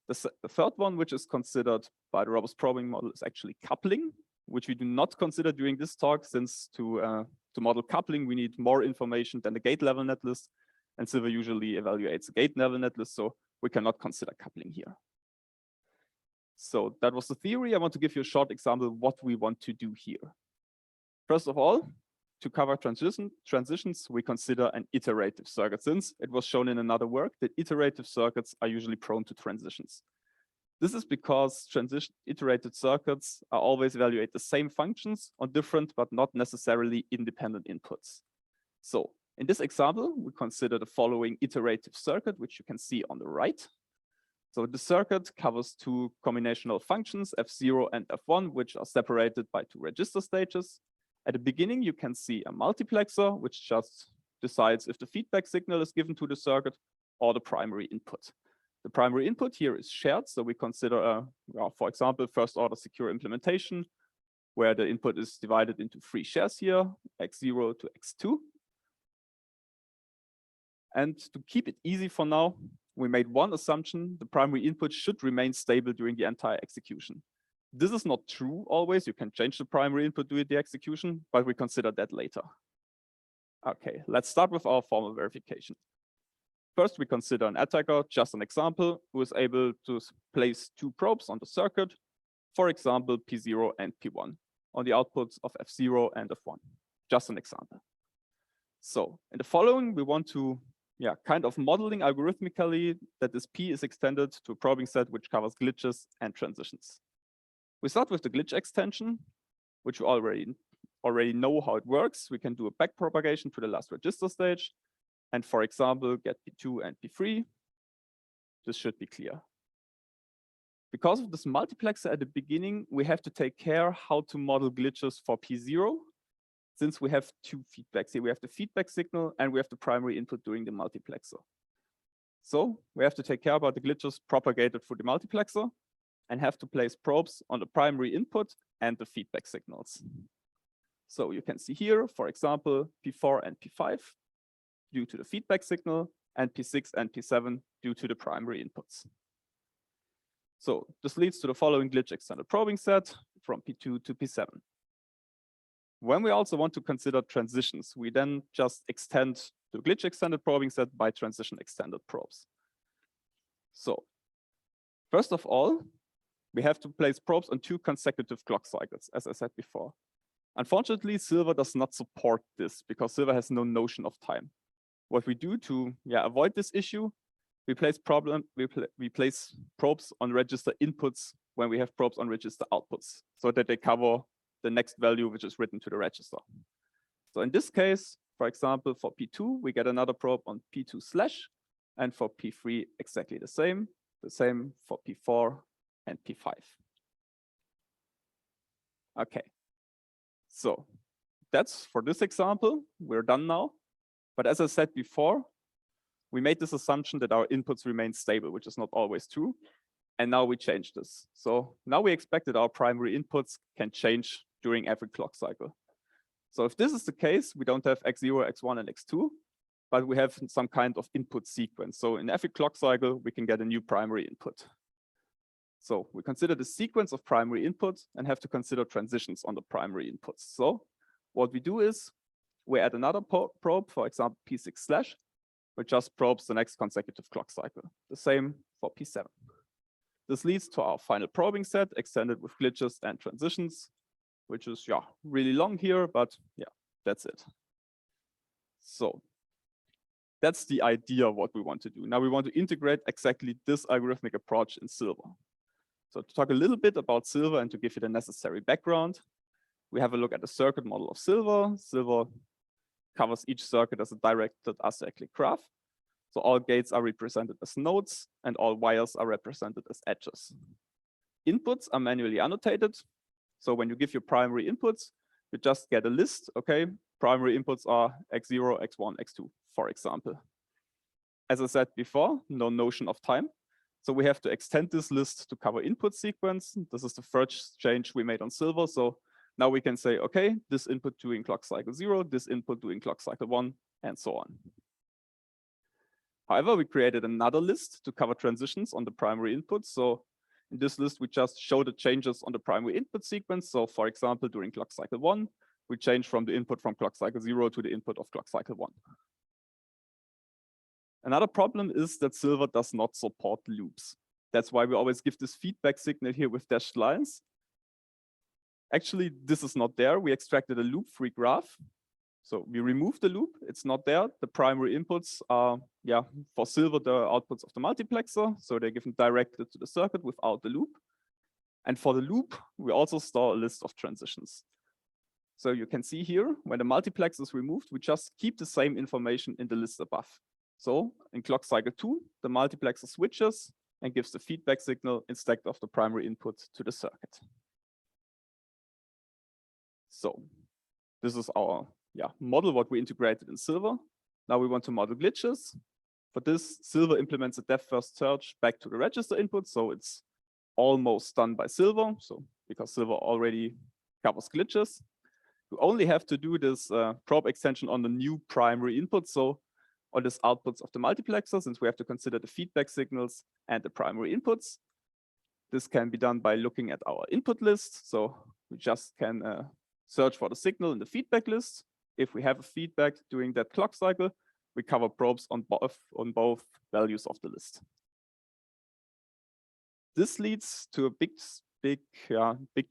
The third one, which is considered by the robust probing model, is actually coupling, which we do not consider during this talk, since to model coupling, we need more information than the gate level netlist, and Silver usually evaluates the gate level netlist, so we cannot consider coupling here. So that was the theory. I want to give you a short example of what we want to do here. First of all, to cover transitions, we consider an iterative circuit, since it was shown in another work that iterative circuits are usually prone to transitions. This is because iterated circuits are always evaluate the same functions on different but not necessarily independent inputs. So in this example, we consider the following iterative circuit, which you can see on the right. So the circuit covers 2 combinational functions, F0 and F1, which are separated by 2 register stages. At the beginning, you can see a multiplexer, which just decides if the feedback signal is given to the circuit or the primary input. The primary input here is shared, so we consider, for example, first order secure implementation, where the input is divided into 3 shares here, x0 to x2. And to keep it easy for now, we made one assumption: the primary input should remain stable during the entire execution. This is not true always. You can change the primary input during the execution, but we consider that later. Okay, let's start with our formal verification. First, we consider an attacker, just an example, who is able to place 2 probes on the circuit, for example, P0 and P1, on the outputs of F0 and F1, just an example. So in the following, we want to kind of modeling algorithmically that this P is extended to a probing set which covers glitches and transitions. We start with the glitch extension, which we already know how it works. We can do a backpropagation to the last register stage, and for example, get P2 and P3. This should be clear. Because of this multiplexer at the beginning, we have to take care how to model glitches for P0, since we have 2 feedbacks here. We have the feedback signal and we have the primary input during the multiplexer. So we have to take care about the glitches propagated through the multiplexer and have to place probes on the primary input and the feedback signals. So you can see here, for example, P4 and P5 due to the feedback signal, and P6 and P7 due to the primary inputs. So this leads to the following glitch extended probing set from P2 to P7. When we also want to consider transitions, we then just extend the glitch extended probing set by transition extended probes. So first of all, we have to place probes on 2 consecutive clock cycles, as I said before. Unfortunately, Silver does not support this because Silver has no notion of time. What we do to avoid this issue, we place probes on register inputs when we have probes on register outputs, so that they cover the next value which is written to the register. So in this case, For example, for P2, we get another probe on P2 slash, and for P3, exactly the same for P4 and P5. Okay, so that's for this example. We're done now. But as I said before, we made this assumption that our inputs remain stable, which is not always true. And now we change this. So now we expect that our primary inputs can change during every clock cycle. So if this is the case, we don't have x0, x1, and x2, but we have some kind of input sequence. So in every clock cycle, we can get a new primary input. So we consider the sequence of primary inputs and have to consider transitions on the primary inputs. So what we do is we add another probe, for example, P6 slash, which just probes the next consecutive clock cycle. The same for P7. This leads to our final probing set extended with glitches and transitions, which is really long here, but that's it. So that's the idea of what we want to do. Now we want to integrate exactly this algorithmic approach in Silver. So to talk a little bit about Silver and to give you the necessary background, we have a look at the circuit model of Silver. Silver covers each circuit as a directed acyclic graph. So all gates are represented as nodes and all wires are represented as edges. Inputs are manually annotated. So when you give your primary inputs, you just get a list, okay? Primary inputs are x0, x1, x2, for example. As I said before, no notion of time. So we have to extend this list to cover input sequence. This is the first change we made on Silver. So now we can say, okay, this input doing clock cycle 0, this input doing clock cycle 1, and so on. However, we created another list to cover transitions on the primary input. So in this list, we just show the changes on the primary input sequence. So for example, during clock cycle 1, we change from the input from clock cycle 0 to the input of clock cycle 1. Another problem is that Silver does not support loops. That's why we always give this feedback signal here with dashed lines. Actually, this is not there. We extracted a loop-free graph. So we remove the loop, it's not there. The primary inputs are, for Silver, the outputs of the multiplexer. So they're given directed to the circuit without the loop. And for the loop, we also store a list of transitions. So you can see here, when the multiplexer is removed, we just keep the same information in the list above. So in clock cycle 2, the multiplexer switches and gives the feedback signal instead of the primary input to the circuit. So this is our model, what we integrated in Silver. Now we want to model glitches. For this, Silver implements a depth-first search back to the register input. So it's almost done by Silver. So because Silver already covers glitches, we only have to do this probe extension on the new primary input. So on this outputs of the multiplexer, since we have to consider the feedback signals and the primary inputs. This can be done by looking at our input list. So we just can search for the signal in the feedback list. If we have a feedback during that clock cycle, we cover probes on both values of the list. This leads to a big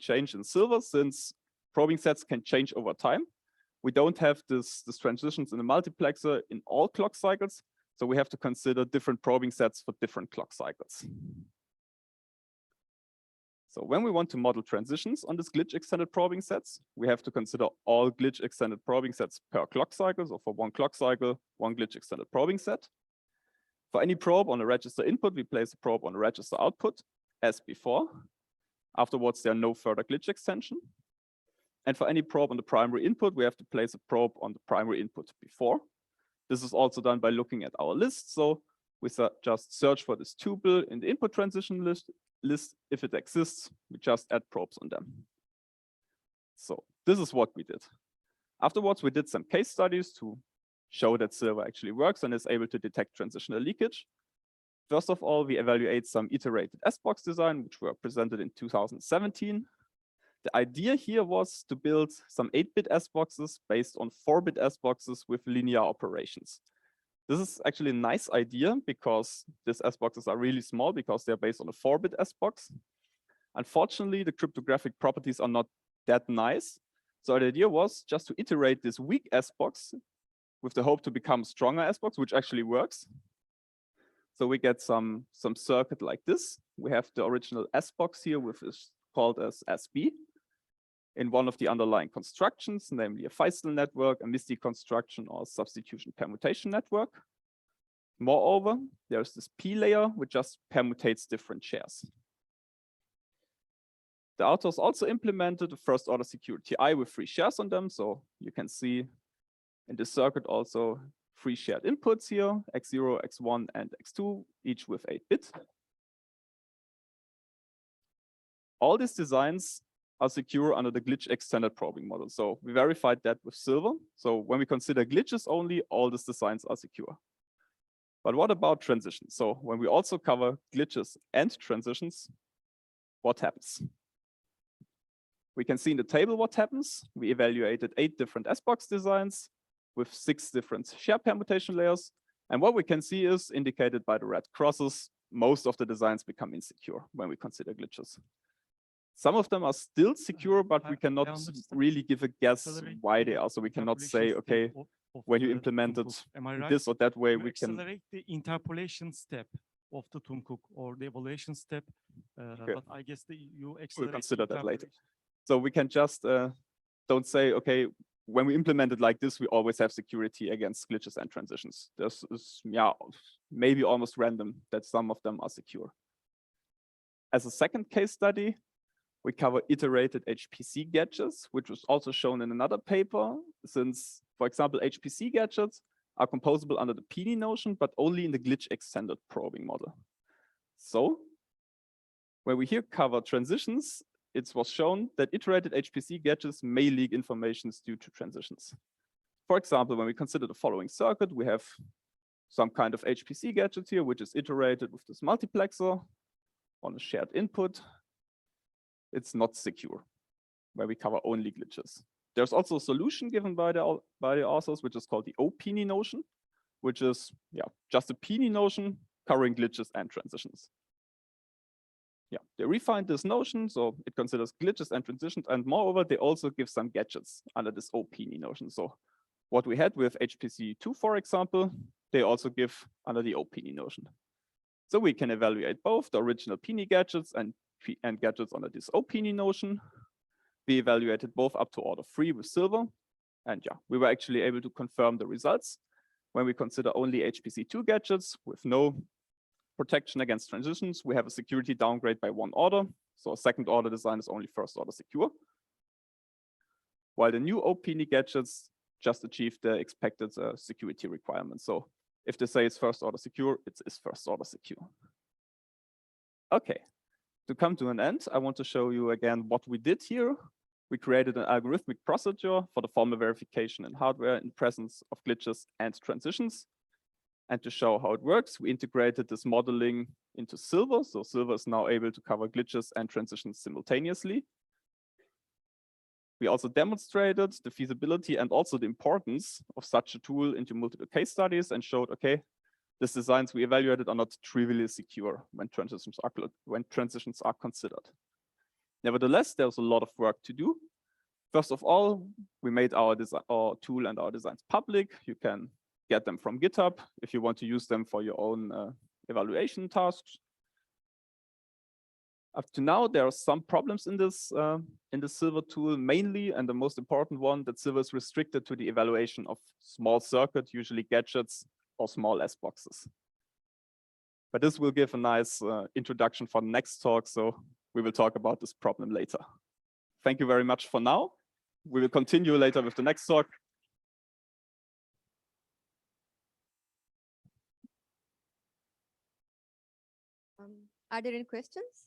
change in Silver, since probing sets can change over time. We don't have this transitions in the multiplexer in all clock cycles, so we have to consider different probing sets for different clock cycles. So when we want to model transitions on this glitch extended probing sets, we have to consider all glitch extended probing sets per clock cycle. So for one clock cycle, one glitch extended probing set. For any probe on a register input, we place a probe on a register output as before. Afterwards, there are no further glitch extension. And for any probe on the primary input, we have to place a probe on the primary input before. This is also done by looking at our list. So we just search for this tuple in the input transition list. If it exists, we just add probes on them. So this is what we did. Afterwards, we did some case studies to show that Silver actually works and is able to detect transitional leakage. First of all, we evaluate some iterated S-box design, which were presented in 2017. The idea here was to build some 8-bit S-boxes based on 4-bit S-boxes with linear operations. This is actually a nice idea because these S-boxes are really small because they're based on a 4-bit S-box. Unfortunately, the cryptographic properties are not that nice. So the idea was just to iterate this weak S-box with the hope to become a stronger S-box, which actually works. So we get some circuit like this. We have the original S-box here, which is called as SB. in one of the underlying constructions, namely a Feistel network, a MISTI construction, or substitution permutation network. Moreover, there's this P layer, which just permutates different shares. The authors also implemented a first order security I with 3 shares on them. So you can see in this circuit also 3 shared inputs here, x0, x1, and x2, each with 8 bits. All these designs are secure under the glitch extended probing model. So we verified that with Silver. So when we consider glitches only, all these designs are secure. But what about transitions? So when we also cover glitches and transitions, what happens? We can see in the table what happens. We evaluated 8 different S-box designs with 6 different share permutation layers. And what we can see is, indicated by the red crosses, most of the designs become insecure when we consider glitches. Some of them are still secure, but we cannot really give a guess why they are. So we cannot say, okay, when you implemented this or that way, we can accelerate the interpolation step of the Tuncook or the evaluation step. But I guess you accelerate. We'll consider that later. So we can just don't say, okay, when we implement it like this, we always have security against glitches and transitions. This is, yeah, maybe almost random that some of them are secure. As a second case study, we cover iterated HPC gadgets, which was also shown in another paper, since, for example, HPC gadgets are composable under the PNI notion, but only in the glitch extended probing model. So when we here cover transitions, it was shown that iterated HPC gadgets may leak informations due to transitions. For example, when we consider the following circuit, we have some kind of HPC gadget here, which is iterated with this multiplexer on a shared input. It's not secure, where we cover only glitches. There's also a solution given by the authors, which is called the OPNI notion, which is just a PNI notion covering glitches and transitions. Yeah, they refined this notion, so it considers glitches and transitions, and moreover, they also give some gadgets under this OPNI notion. So what we had with HPC2, for example, they also give under the OPNI notion. So we can evaluate both the original PNI gadgets and gadgets under this OPNI notion. We evaluated both up to order 3 with Silver. And yeah, we were actually able to confirm the results when we consider only HPC2 gadgets with no protection against transitions. We have a security downgrade by 1 order. So a second order design is only first order secure. While the new OPNI gadgets just achieve the expected security requirements. So if they say it's first order secure, it is first order secure. Okay. To come to an end, I want to show you again what we did here. We created an algorithmic procedure for the formal verification in hardware in presence of glitches and transitions. And to show how it works, we integrated this modeling into Silver. So Silver is now able to cover glitches and transitions simultaneously. We also demonstrated the feasibility and also the importance of such a tool into multiple case studies and showed, okay, these designs we evaluated are not trivially secure when transitions are considered. Nevertheless, there's a lot of work to do. First of all, we made our tool and our designs public. You can get them from GitHub if you want to use them for your own evaluation tasks. Up to now, there are some problems in this Silver tool, mainly, and the most important one, that Silver is restricted to the evaluation of small circuit, usually gadgets, or small S boxes. But this will give a nice introduction for the next talk, so we will talk about this problem later. Thank you very much for now. We will continue later with the next talk. Are there any questions?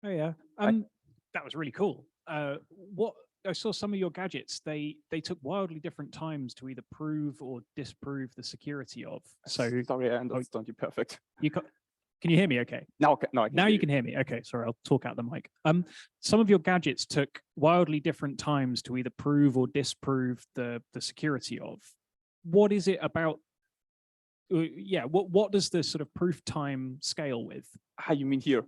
Oh yeah, that was really cool. What I saw some of your gadgets, they took wildly different times to either prove or disprove the security of. So sorry, I understand you perfect. Can you hear me? Okay. Now you can hear me. Okay, sorry, I'll talk out the mic. Some of your gadgets took wildly different times to either prove or disprove the security of. What is it about? Yeah, what does the sort of proof time scale with? How you mean here?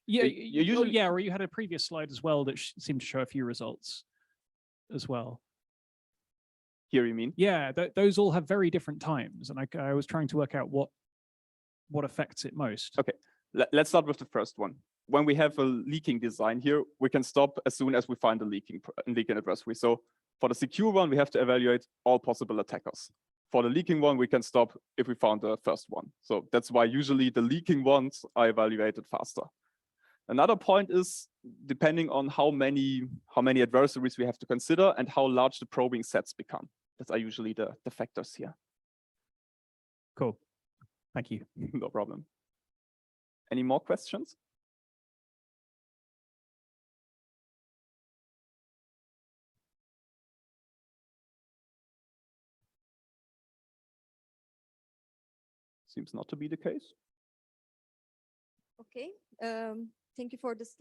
Yeah, yeah, or you had a previous slide as well that seemed to show a few results as well. Here, you mean? Yeah, those all have very different times, and I was trying to work out what affects it most. Okay, let's start with the first one. When we have a leaking design here, we can stop as soon as we find a leaking adversary. So for the secure one, we have to evaluate all possible attackers. For the leaking one, we can stop if we found the first one. So that's why usually the leaking ones are evaluated faster. Another point is depending on how many adversaries we have to consider and how large the probing sets become. That are usually the factors here. Cool. Thank you. No problem. Any more questions? Seems not to be the case. Okay. Thank you for this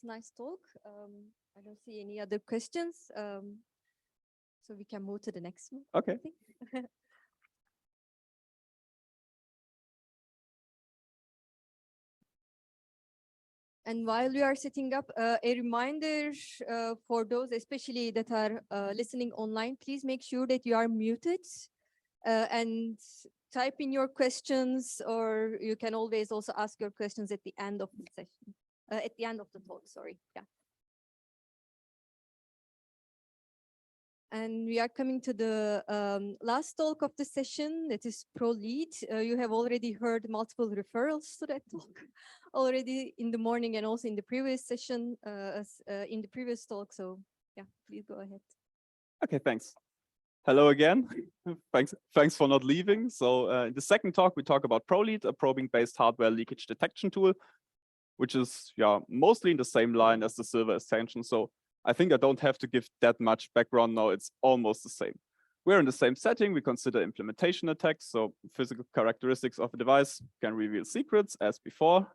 nice talk. I don't see any other questions. So we can move to the next one. Okay. I think. And while we are setting up, a reminder for those especially that are listening online, please make sure that you are muted and type in your questions, or you can always also ask your questions at the end of the session, at the end of the talk, sorry. Yeah. And we are coming to the last talk of the session, that is ProLead. You have already heard multiple referrals to that talk already in the morning and also in the previous session, in the previous talk. So yeah, please go ahead. Okay, thanks. Hello again. Thanks for not leaving. So in the second talk, we talk about ProLead, a probing-based hardware leakage detection tool, which is mostly in the same line as the Silver extension. So I think I don't have to give that much background now. It's almost the same. We're in the same setting. We consider implementation attacks. So physical characteristics of a device can reveal secrets as before.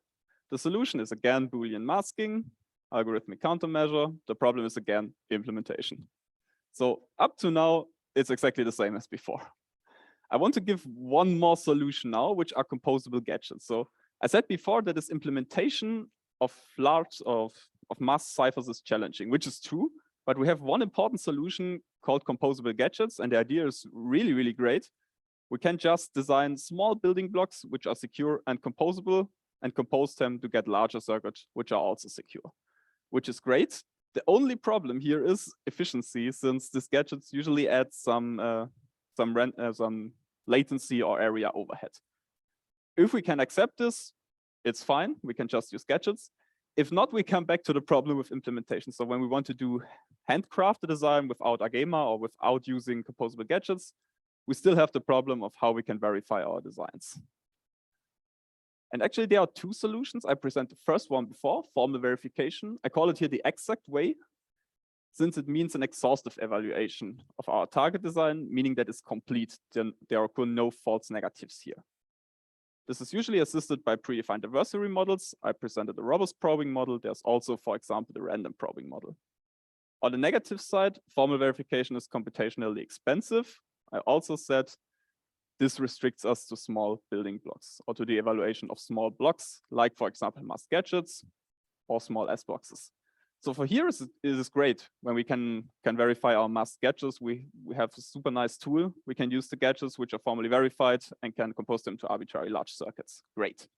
The solution is again Boolean masking, algorithmic countermeasure. The problem is again implementation. So up to now, it's exactly the same as before. I want to give one more solution now, which are composable gadgets. So I said before that this implementation of mass ciphers is challenging, which is true, but we have one important solution called composable gadgets, and the idea is really, really great. We can just design small building blocks which are secure and composable and compose them to get larger circuits which are also secure, which is great. The only problem here is efficiency, since these gadgets usually add some latency or area overhead. If we can accept this, it's fine. We can just use gadgets. If not, we come back to the problem with implementation. So when we want to do handcrafted design without AGEMA or without using composable gadgets, we still have the problem of how we can verify our designs. And actually, there are two solutions. I presented the first one before, formal verification. I call it here the exact way, since it means an exhaustive evaluation of our target design, meaning that it's complete. Then there occur no false negatives here. This is usually assisted by predefined adversary models. I presented the robust probing model. There's also, for example, the random probing model. On the negative side, formal verification is computationally expensive. I also said this restricts us to small building blocks or to the evaluation of small blocks, like, for example, masked gadgets or small S boxes. So for here, it is great when we can verify our masked gadgets. We have a super nice tool. We can use the gadgets which are formally verified and can compose them to arbitrary large circuits. Great.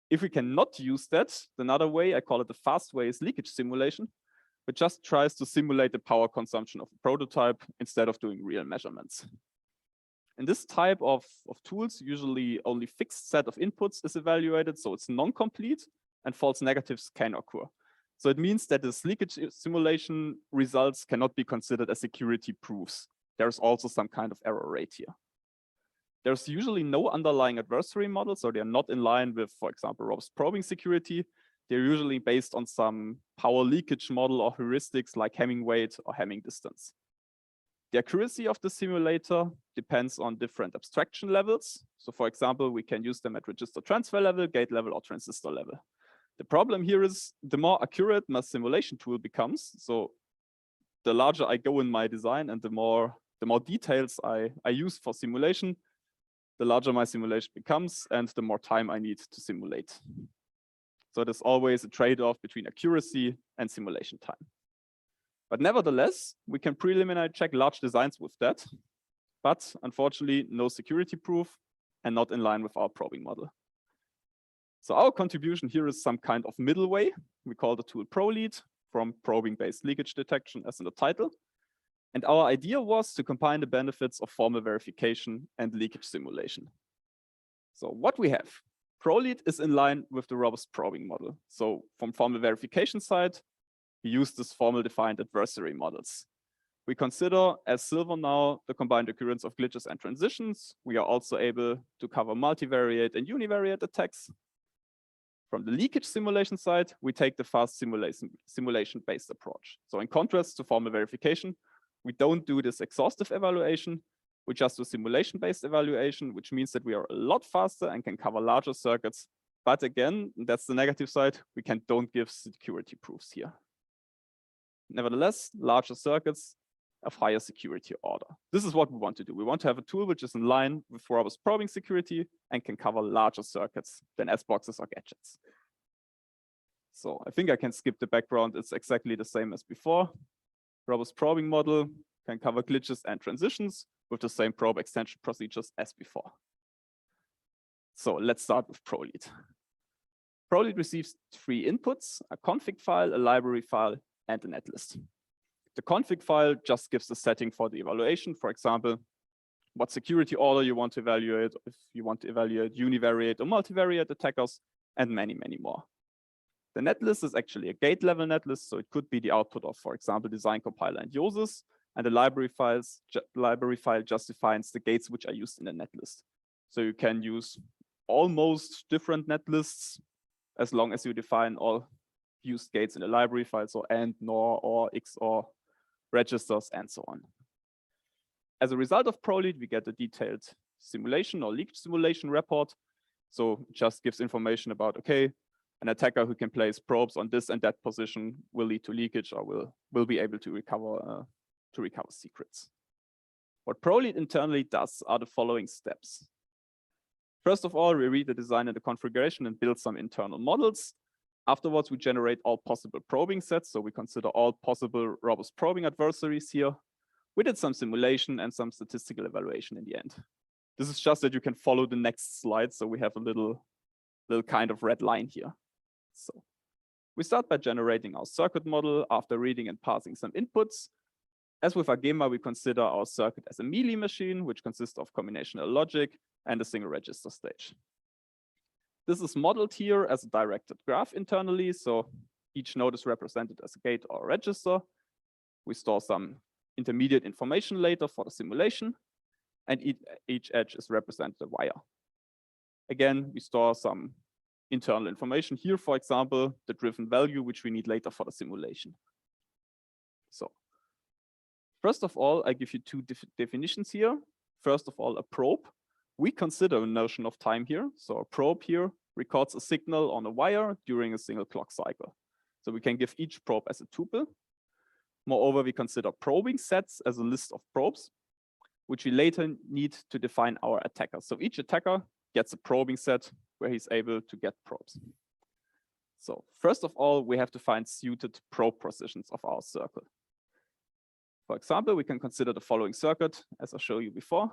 If we cannot use that, another way, I call it the fast way, is leakage simulation, which just tries to simulate the power consumption of a prototype instead of doing real measurements. In this type of tools, usually only fixed set of inputs is evaluated, so it's non-complete, and false negatives can occur. So it means that this leakage simulation results cannot be considered as security proofs. There's also some kind of error rate here. There's usually no underlying adversary model, so they're not in line with, for example, robust probing security. They're usually based on some power leakage model or heuristics like Hamming weight or Hamming distance. The accuracy of the simulator depends on different abstraction levels. So for example, we can use them at register transfer level, gate level, or transistor level. The problem here is the more accurate my simulation tool becomes, so the larger I go in my design and the more details I use for simulation, the larger my simulation becomes and the more time I need to simulate. So there's always a trade-off between accuracy and simulation time. But nevertheless, we can preliminarily check large designs with that. But unfortunately, no security proof and not in line with our probing model. So our contribution here is some kind of middle way. We call the tool ProLead from probing-based leakage detection as in the title. And our idea was to combine the benefits of formal verification and leakage simulation. So what we have, ProLead is in line with the robust probing model. So from formal verification side, we use this formal defined adversary models. We consider as silver now the combined occurrence of glitches and transitions. We are also able to cover multivariate and univariate attacks. From the leakage simulation side, we take the fast simulation-based approach. So in contrast to formal verification, we don't do this exhaustive evaluation. We just do simulation-based evaluation, which means that we are a lot faster and can cover larger circuits. But again, that's the negative side. We don't give security proofs here. Nevertheless, larger circuits of higher security order. This is what we want to do. We want to have a tool which is in line with robust probing security and can cover larger circuits than S-boxes or gadgets. So I think I can skip the background. It's exactly the same as before. Robust probing model can cover glitches and transitions with the same probe extension procedures as before. So let's start with ProLead. ProLead receives 3 inputs, a config file, a library file, and a netlist. The config file just gives the setting for the evaluation. For example, what security order you want to evaluate, if you want to evaluate univariate or multivariate attackers, and many, many more. The netlist is actually a gate level netlist, so it could be the output of, for example, design compiler and uses, and the library file just defines the gates which are used in the netlist. So you can use almost different netlists as long as you define all used gates in the library file, so AND, NOR, OR, XOR, registers, and so on. As a result of ProLead, we get a detailed simulation or leakage simulation report. So it just gives information about, okay, an attacker who can place probes on this and that position will lead to leakage or will be able to recover secrets. What ProLead internally does are the following steps. First of all, we read the design and the configuration and build some internal models. Afterwards, we generate all possible probing sets. So we consider all possible robust probing adversaries here. We did some simulation and some statistical evaluation in the end. This is just that you can follow the next slide. So we have a little kind of red line here. So we start by generating our circuit model after reading and parsing some inputs. As with AGEMA, we consider our circuit as a Mealy machine, which consists of combinational logic and a single register stage. This is modeled here as a directed graph internally. So each node is represented as a gate or a register. We store some intermediate information later for the simulation, and each edge is represented a wire. Again, we store some internal information here, for example, the driven value, which we need later for the simulation. So first of all, I give you 2 definitions here. First of all, a probe. We consider a notion of time here. So a probe here records a signal on a wire during a single clock cycle. So we can give each probe as a tuple. Moreover, we consider probing sets as a list of probes, which we later need to define our attacker. So each attacker gets a probing set where he's able to get probes. So first of all, we have to find suited probe positions of our circle. For example, we can consider the following circuit, as I showed you before.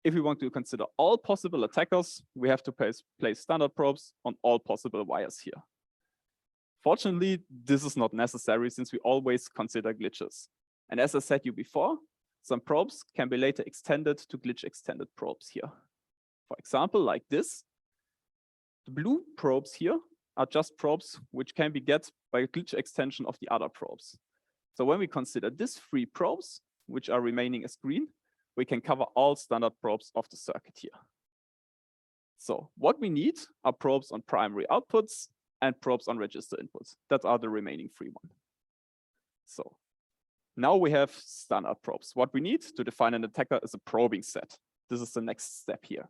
If we want to consider all possible attackers, we have to place standard probes on all possible wires here. Fortunately, this is not necessary since we always consider glitches. And as I said you before, some probes can be later extended to glitch extended probes here. For example, like this. The blue probes here are just probes which can be get by a glitch extension of the other probes. So when we consider these 3 probes, which are remaining as green, we can cover all standard probes of the circuit here. So what we need are probes on primary outputs and probes on register inputs. That are the remaining 3 ones. So now we have standard probes. What we need to define an attacker is a probing set. This is the next step here.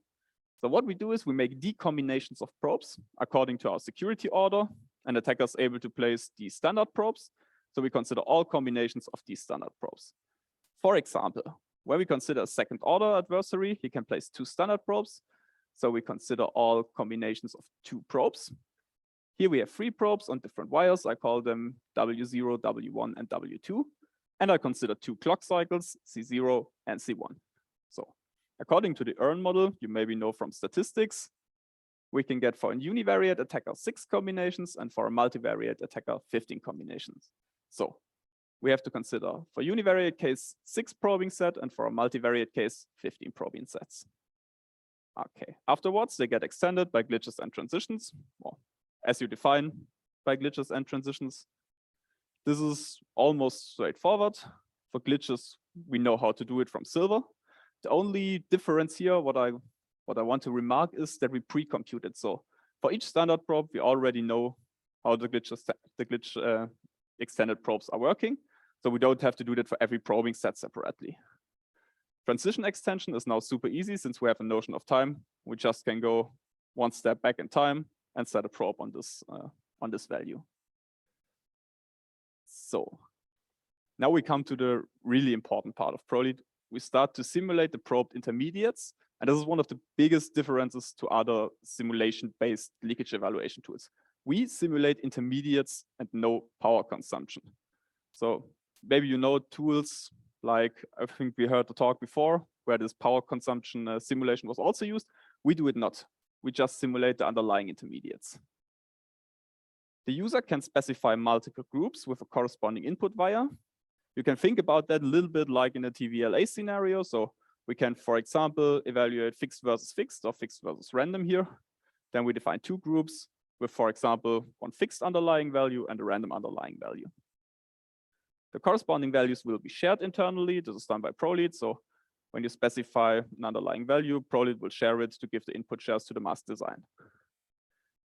So what we do is we make decombinations of probes according to our security order. An attacker is able to place these standard probes. So we consider all combinations of these standard probes. For example, when we consider a second order adversary, he can place 2 standard probes. So we consider all combinations of 2 probes. Here we have 3 probes on different wires. I call them W0, W1, and W2. And I consider 2 clock cycles, C0 and C1. So according to the EARN model, you maybe know from statistics, we can get for a univariate attacker 6 combinations and for a multivariate attacker 15 combinations. So we have to consider for univariate case 6 probing set and for a multivariate case 15 probing sets. Okay, afterwards they get extended by glitches and transitions, well, as you define by glitches and transitions. This is almost straightforward. For glitches, we know how to do it from Silver. The only difference here, what I want to remark is that we pre-compute it. So for each standard probe, we already know how the glitch extended probes are working. So we don't have to do that for every probing set separately. Transition extension is now super easy since we have a notion of time. We just can go 1 step back in time and set a probe on this value. So now we come to the really important part of ProLead. We start to simulate the probed intermediates. And this is one of the biggest differences to other simulation-based leakage evaluation tools. We simulate intermediates and no power consumption. So maybe you know tools like, I think we heard the talk before, where this power consumption simulation was also used. We do it not. We just simulate the underlying intermediates. The user can specify multiple groups with a corresponding input via. You can think about that a little bit like in a TVLA scenario. So we can, for example, evaluate fixed versus fixed or fixed versus random here. Then we define 2 groups with, for example, 1 fixed underlying value and a random underlying value. The corresponding values will be shared internally. This is done by ProLead. So when you specify an underlying value, ProLead will share it to give the input shares to the mask design.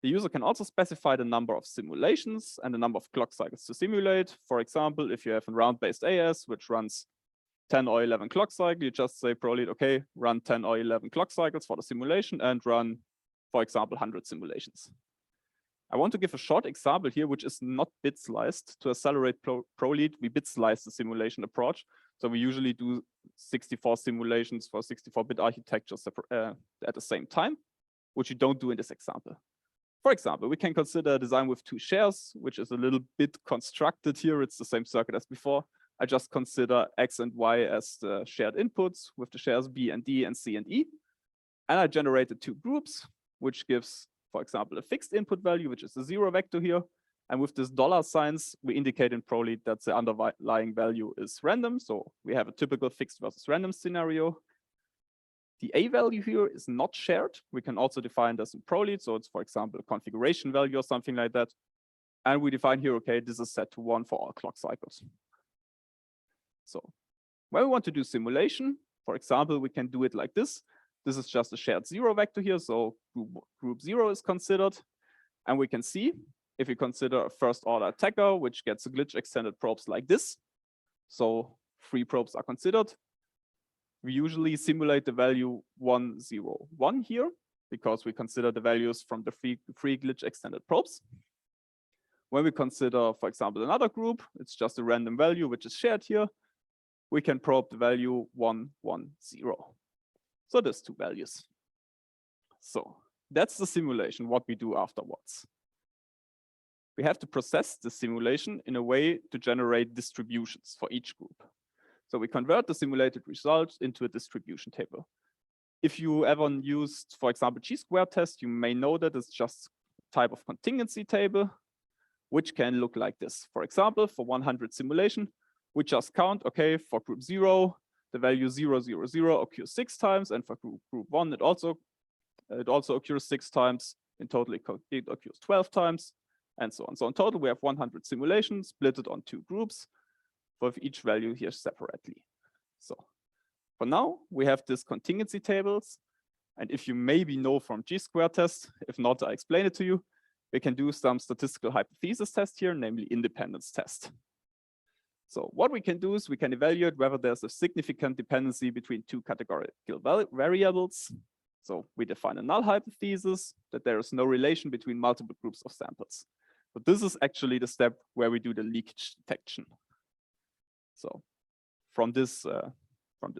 The user can also specify the number of simulations and the number of clock cycles to simulate. For example, if you have a round-based AS, which runs 10 or 11 clock cycles, you just say ProLead, okay, run 10 or 11 clock cycles for the simulation and run, for example, 100 simulations. I want to give a short example here, which is not bit sliced. To accelerate ProLead, we bit slice the simulation approach. So we usually do 64 simulations for 64-bit architectures at the same time, which you don't do in this example. For example, we can consider a design with 2 shares, which is a little bit constructed here. It's the same circuit as before. I just consider X and Y as the shared inputs with the shares B and D and C and E. And I generated 2 groups, which gives, for example, a fixed input value, which is a 0 vector here. And with this dollar signs, we indicate in ProLead that the underlying value is random. So we have a typical fixed versus random scenario. The A value here is not shared. We can also define this in ProLead. So it's, for example, a configuration value or something like that. And we define here, okay, this is set to 1 for all clock cycles. So when we want to do simulation, for example, we can do it like this. This is just a shared 0 vector here. So group 0 is considered. And we can see if we consider a first order attacker, which gets a glitch extended probes like this. So 3 probes are considered. We usually simulate the value 1, 0, 1 here, because we consider the values from the free glitch extended probes. When we consider, for example, another group, it's just a random value which is shared here. We can probe the value 1, 1, 0. So there's 2 values. So that's the simulation, what we do afterwards. We have to process the simulation in a way to generate distributions for each group. So we convert the simulated results into a distribution table. If you ever used, for example, chi-square test, you may know that it's just a type of contingency table, which can look like this. For example, for 100 simulation, we just count, okay, for group 0, the value 0, 0, 0 occurs 6 times, and for group 1, it also occurs 6 times. In total, it occurs 12 times, and so on. So in total, we have 100 simulations, split it on 2 groups, with each value here separately. So for now, we have these contingency tables. And if you maybe know from chi-square test, if not, I explain it to you, we can do some statistical hypothesis test here, namely independence test. So what we can do is we can evaluate whether there's a significant dependency between 2 categorical variables. So we define a null hypothesis that there is no relation between multiple groups of samples. But this is actually the step where we do the leakage detection. So from this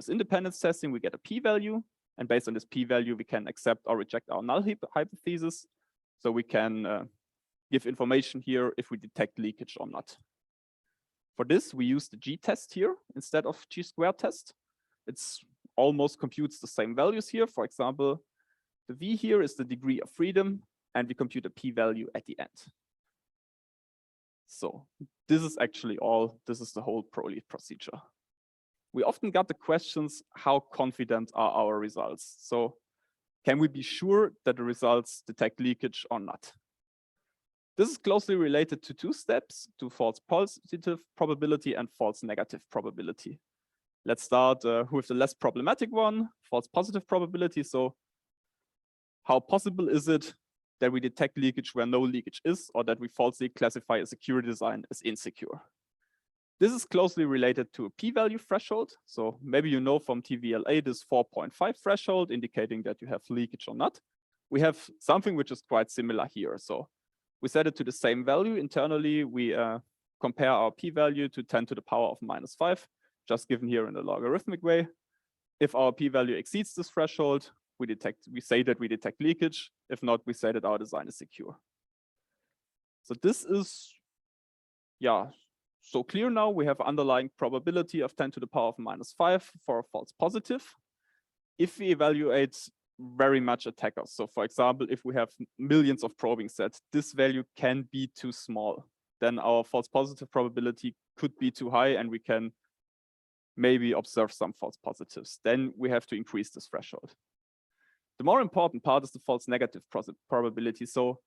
independence testing, we get a p-value. And based on this p-value, we can accept or reject our null hypothesis. So we can give information here if we detect leakage or not. For this, we use the g-test here instead of g-squared test. It's almost computes the same values here. For example, the v here is the degree of freedom, and we compute a p-value at the end. So this is actually all. This is the whole ProLead procedure. We often got the questions, how confident are our results? So can we be sure that the results detect leakage or not? This is closely related to two steps, to false positive probability and false negative probability. Let's start with the less problematic one, false positive probability. So how possible is it that we detect leakage where no leakage is, or that we falsely classify a security design as insecure? This is closely related to a p-value threshold. So maybe you know from TVLA this 4.5 threshold indicating that you have leakage or not. We have something which is quite similar here. So we set it to the same value. Internally, we compare our p-value to 10 to the power of -5, just given here in a logarithmic way. If our p-value exceeds this threshold, we say that we detect leakage. If not, we say that our design is secure. So this is, yeah, so clear now. We have underlying probability of 10 to the power of -5 for a false positive. If we evaluate very much attackers, so for example, if we have millions of probing sets, this value can be too small. Then our false positive probability could be too high, and we can maybe observe some false positives. Then we have to increase this threshold. The more important part is the false negative probability. So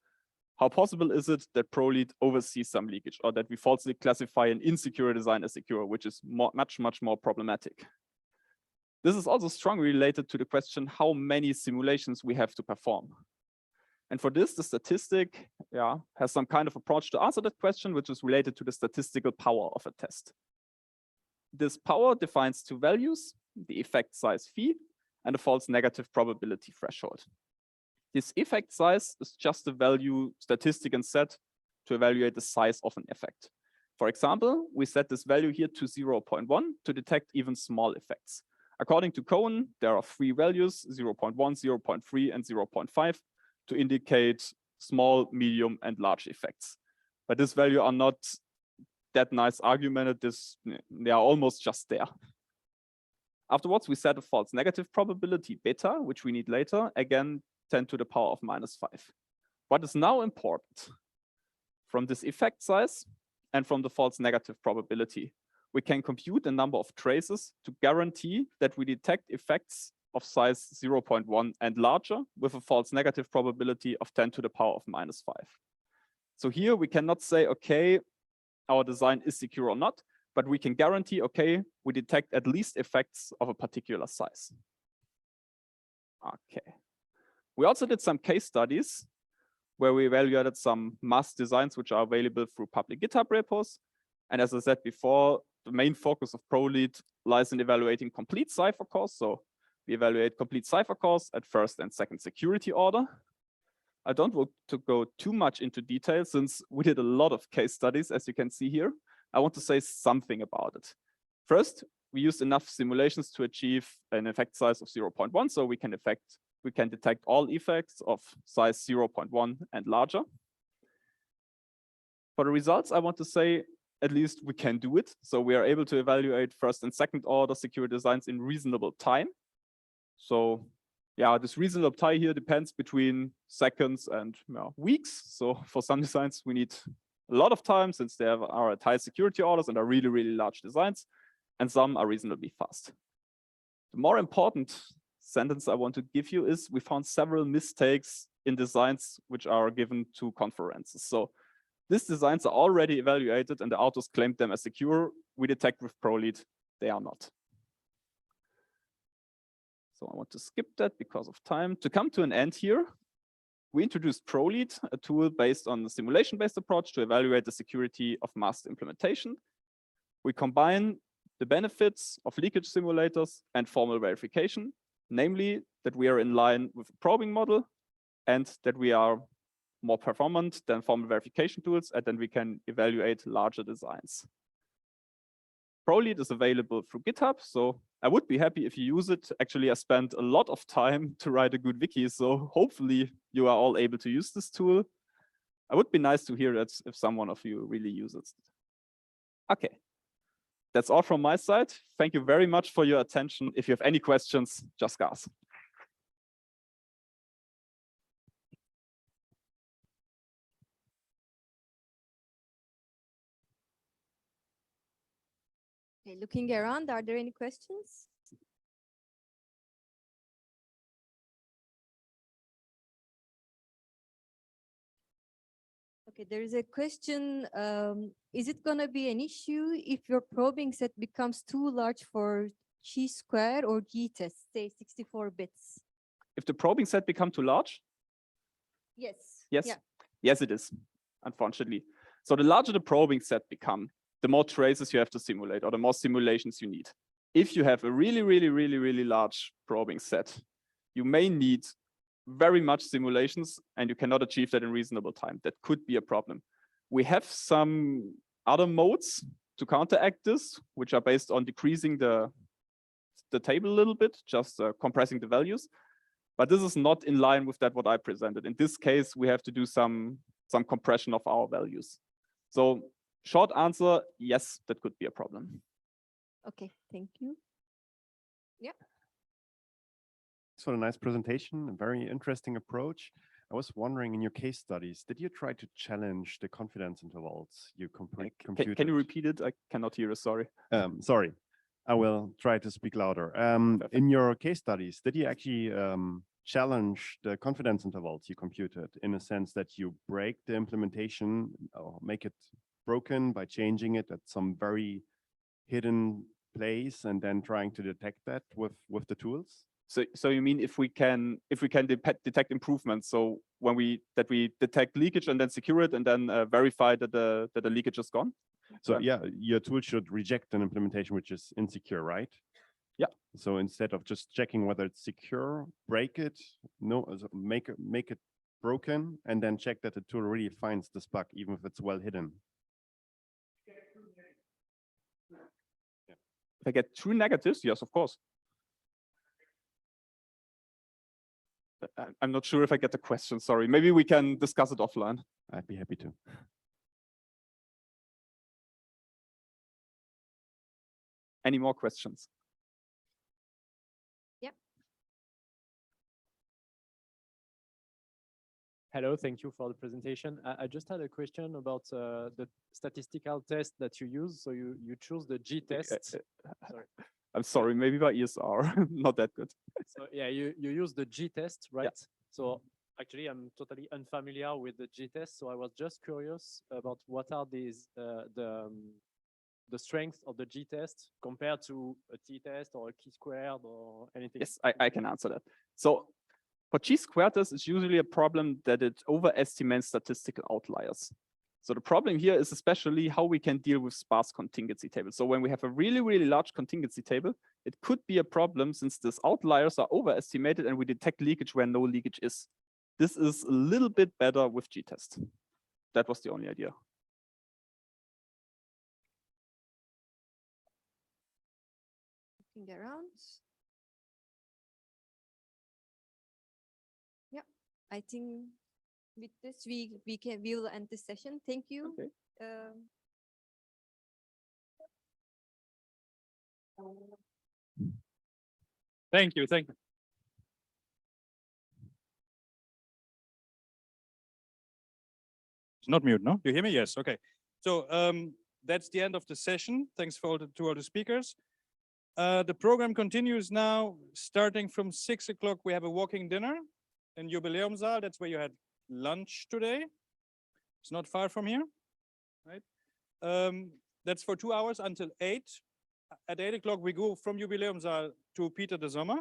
how possible is it that ProLead oversees some leakage, or that we falsely classify an insecure design as secure, which is much more problematic? This is also strongly related to the question how many simulations we have to perform. And for this, the statistic has some kind of approach to answer that question, which is related to the statistical power of a test. This power defines two values, the effect size phi and the false negative probability threshold. This effect size is just a value statistic set to evaluate the size of an effect. For example, we set this value here to 0.1 to detect even small effects. According to Cohen, there are three values, 0.1, 0.3, and 0.5, to indicate small, medium, and large effects. But this value are not that nice argumented. They are almost just there. Afterwards, we set a false negative probability beta, which we need later, again, 10 to the power of -5. What is now important? From this effect size and from the false negative probability, we can compute a number of traces to guarantee that we detect effects of size 0.1 and larger with a false negative probability of 10 to the power of -5. So here we cannot say, okay, our design is secure or not, but we can guarantee, okay, we detect at least effects of a particular size. Okay. We also did some case studies where we evaluated some mask designs which are available through public GitHub repos. And as I said before, the main focus of ProLead lies in evaluating complete cipher cores. So we evaluate complete cipher cores at first and second security order. I don't want to go too much into detail since we did a lot of case studies, as you can see here. I want to say something about it. First, we used enough simulations to achieve an effect size of 0.1, so we can detect all effects of size 0.1 and larger. For the results, I want to say at least we can do it. So we are able to evaluate first and second order security designs in reasonable time. So yeah, this reasonable time here depends between seconds and weeks. So for some designs, we need a lot of time since they are at high security orders and are really, really large designs, and some are reasonably fast. The more important sentence I want to give you is we found several mistakes in designs which are given to conferences. So these designs are already evaluated and the authors claimed them as secure. We detect with ProLead, they are not. So I want to skip that because of time. To come to an end here, we introduced ProLead, a tool based on a simulation-based approach to evaluate the security of masked implementation. We combine the benefits of leakage simulators and formal verification, namely that we are in line with a probing model and that we are more performant than formal verification tools, and then we can evaluate larger designs. ProLead is available through GitHub, so I would be happy if you use it. Actually, I spent a lot of time to write a good wiki, so hopefully you are all able to use this tool. I would be nice to hear that if someone of you really uses it. Okay. That's all from my side. Thank you very much for your attention. If you have any questions, just ask. Okay, looking around, are there any questions? Okay, there is a question. Is it going to be an issue if your probing set becomes too large for chi-square or g-test, say 64 bits? If the probing set become too large? Yes. Yes. Yeah. Yes, it is, unfortunately. So the larger the probing set become, the more traces you have to simulate or the more simulations you need. If you have a really large probing set, you may need very much simulations and you cannot achieve that in reasonable time. That could be a problem. We have some other modes to counteract this, which are based on decreasing the table a little bit, just compressing the values. But this is not in line with that what I presented. In this case, we have to do some compression of our values. So short answer, yes, that could be a problem. Okay, thank you. Yeah. So a nice presentation, a very interesting approach. I was wondering, in your case studies, did you try to challenge the confidence intervals you computed? Can you repeat it? I cannot hear you, sorry. Sorry, I will try to speak louder. In your case studies, did you actually challenge the confidence intervals you computed in a sense that you break the implementation or make it broken by changing it at some very hidden place and then trying to detect that with the tools? So you mean if we can detect improvements? So when we detect leakage and then secure it and then verify that the leakage is gone? So yeah, your tool should reject an implementation which is insecure, right? Yeah. So instead of just checking whether it's secure, break it, make it broken, and then check that the tool really finds this bug, even if it's well hidden. If I get true negatives, yes, of course. I'm not sure if I get the question, sorry. Maybe we can discuss it offline. I'd be happy to. Any more questions? Yep. Hello, thank you for the presentation. I just had a question about the statistical test that you use. So you choose the G-test. Sorry. I'm sorry, maybe my ears are not that good. So yeah, you use the G-test, right? Yeah. So actually, I'm totally unfamiliar with the G-test. So I was just curious about what are these the strength of the G-test compared to a T-test or a chi-squared or anything. Yes, I can answer that. So for chi-squared test, it's usually a problem that it overestimates statistical outliers. So the problem here is especially how we can deal with sparse contingency tables. So when we have a really large contingency table, it could be a problem since these outliers are overestimated and we detect leakage where no leakage is. This is a little bit better with G-test. That was the only idea. Looking around. Yeah, I think with this we will end this session. Thank you. Okay. Thank you. Thank you. It's not mute, no? You hear me? Yes. Okay. So that's the end of the session. Thanks to all the speakers. The program continues now, starting from 6 o'clock. We have a walking dinner in Jubiläumsaal. That's where you had lunch today. It's not far from here, right? That's for 2 hours until 8. At 8 o'clock, we go from Jubiläumsaal to Peter de Sommer,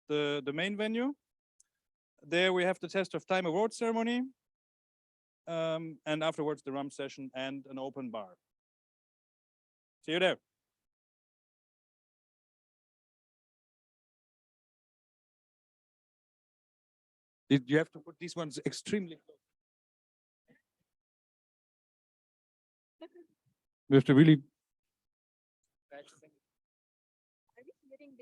the main venue. There we have the test of time award ceremony. And afterwards, the rum session and an open bar. See you there. You have to put these ones extremely close. We have to really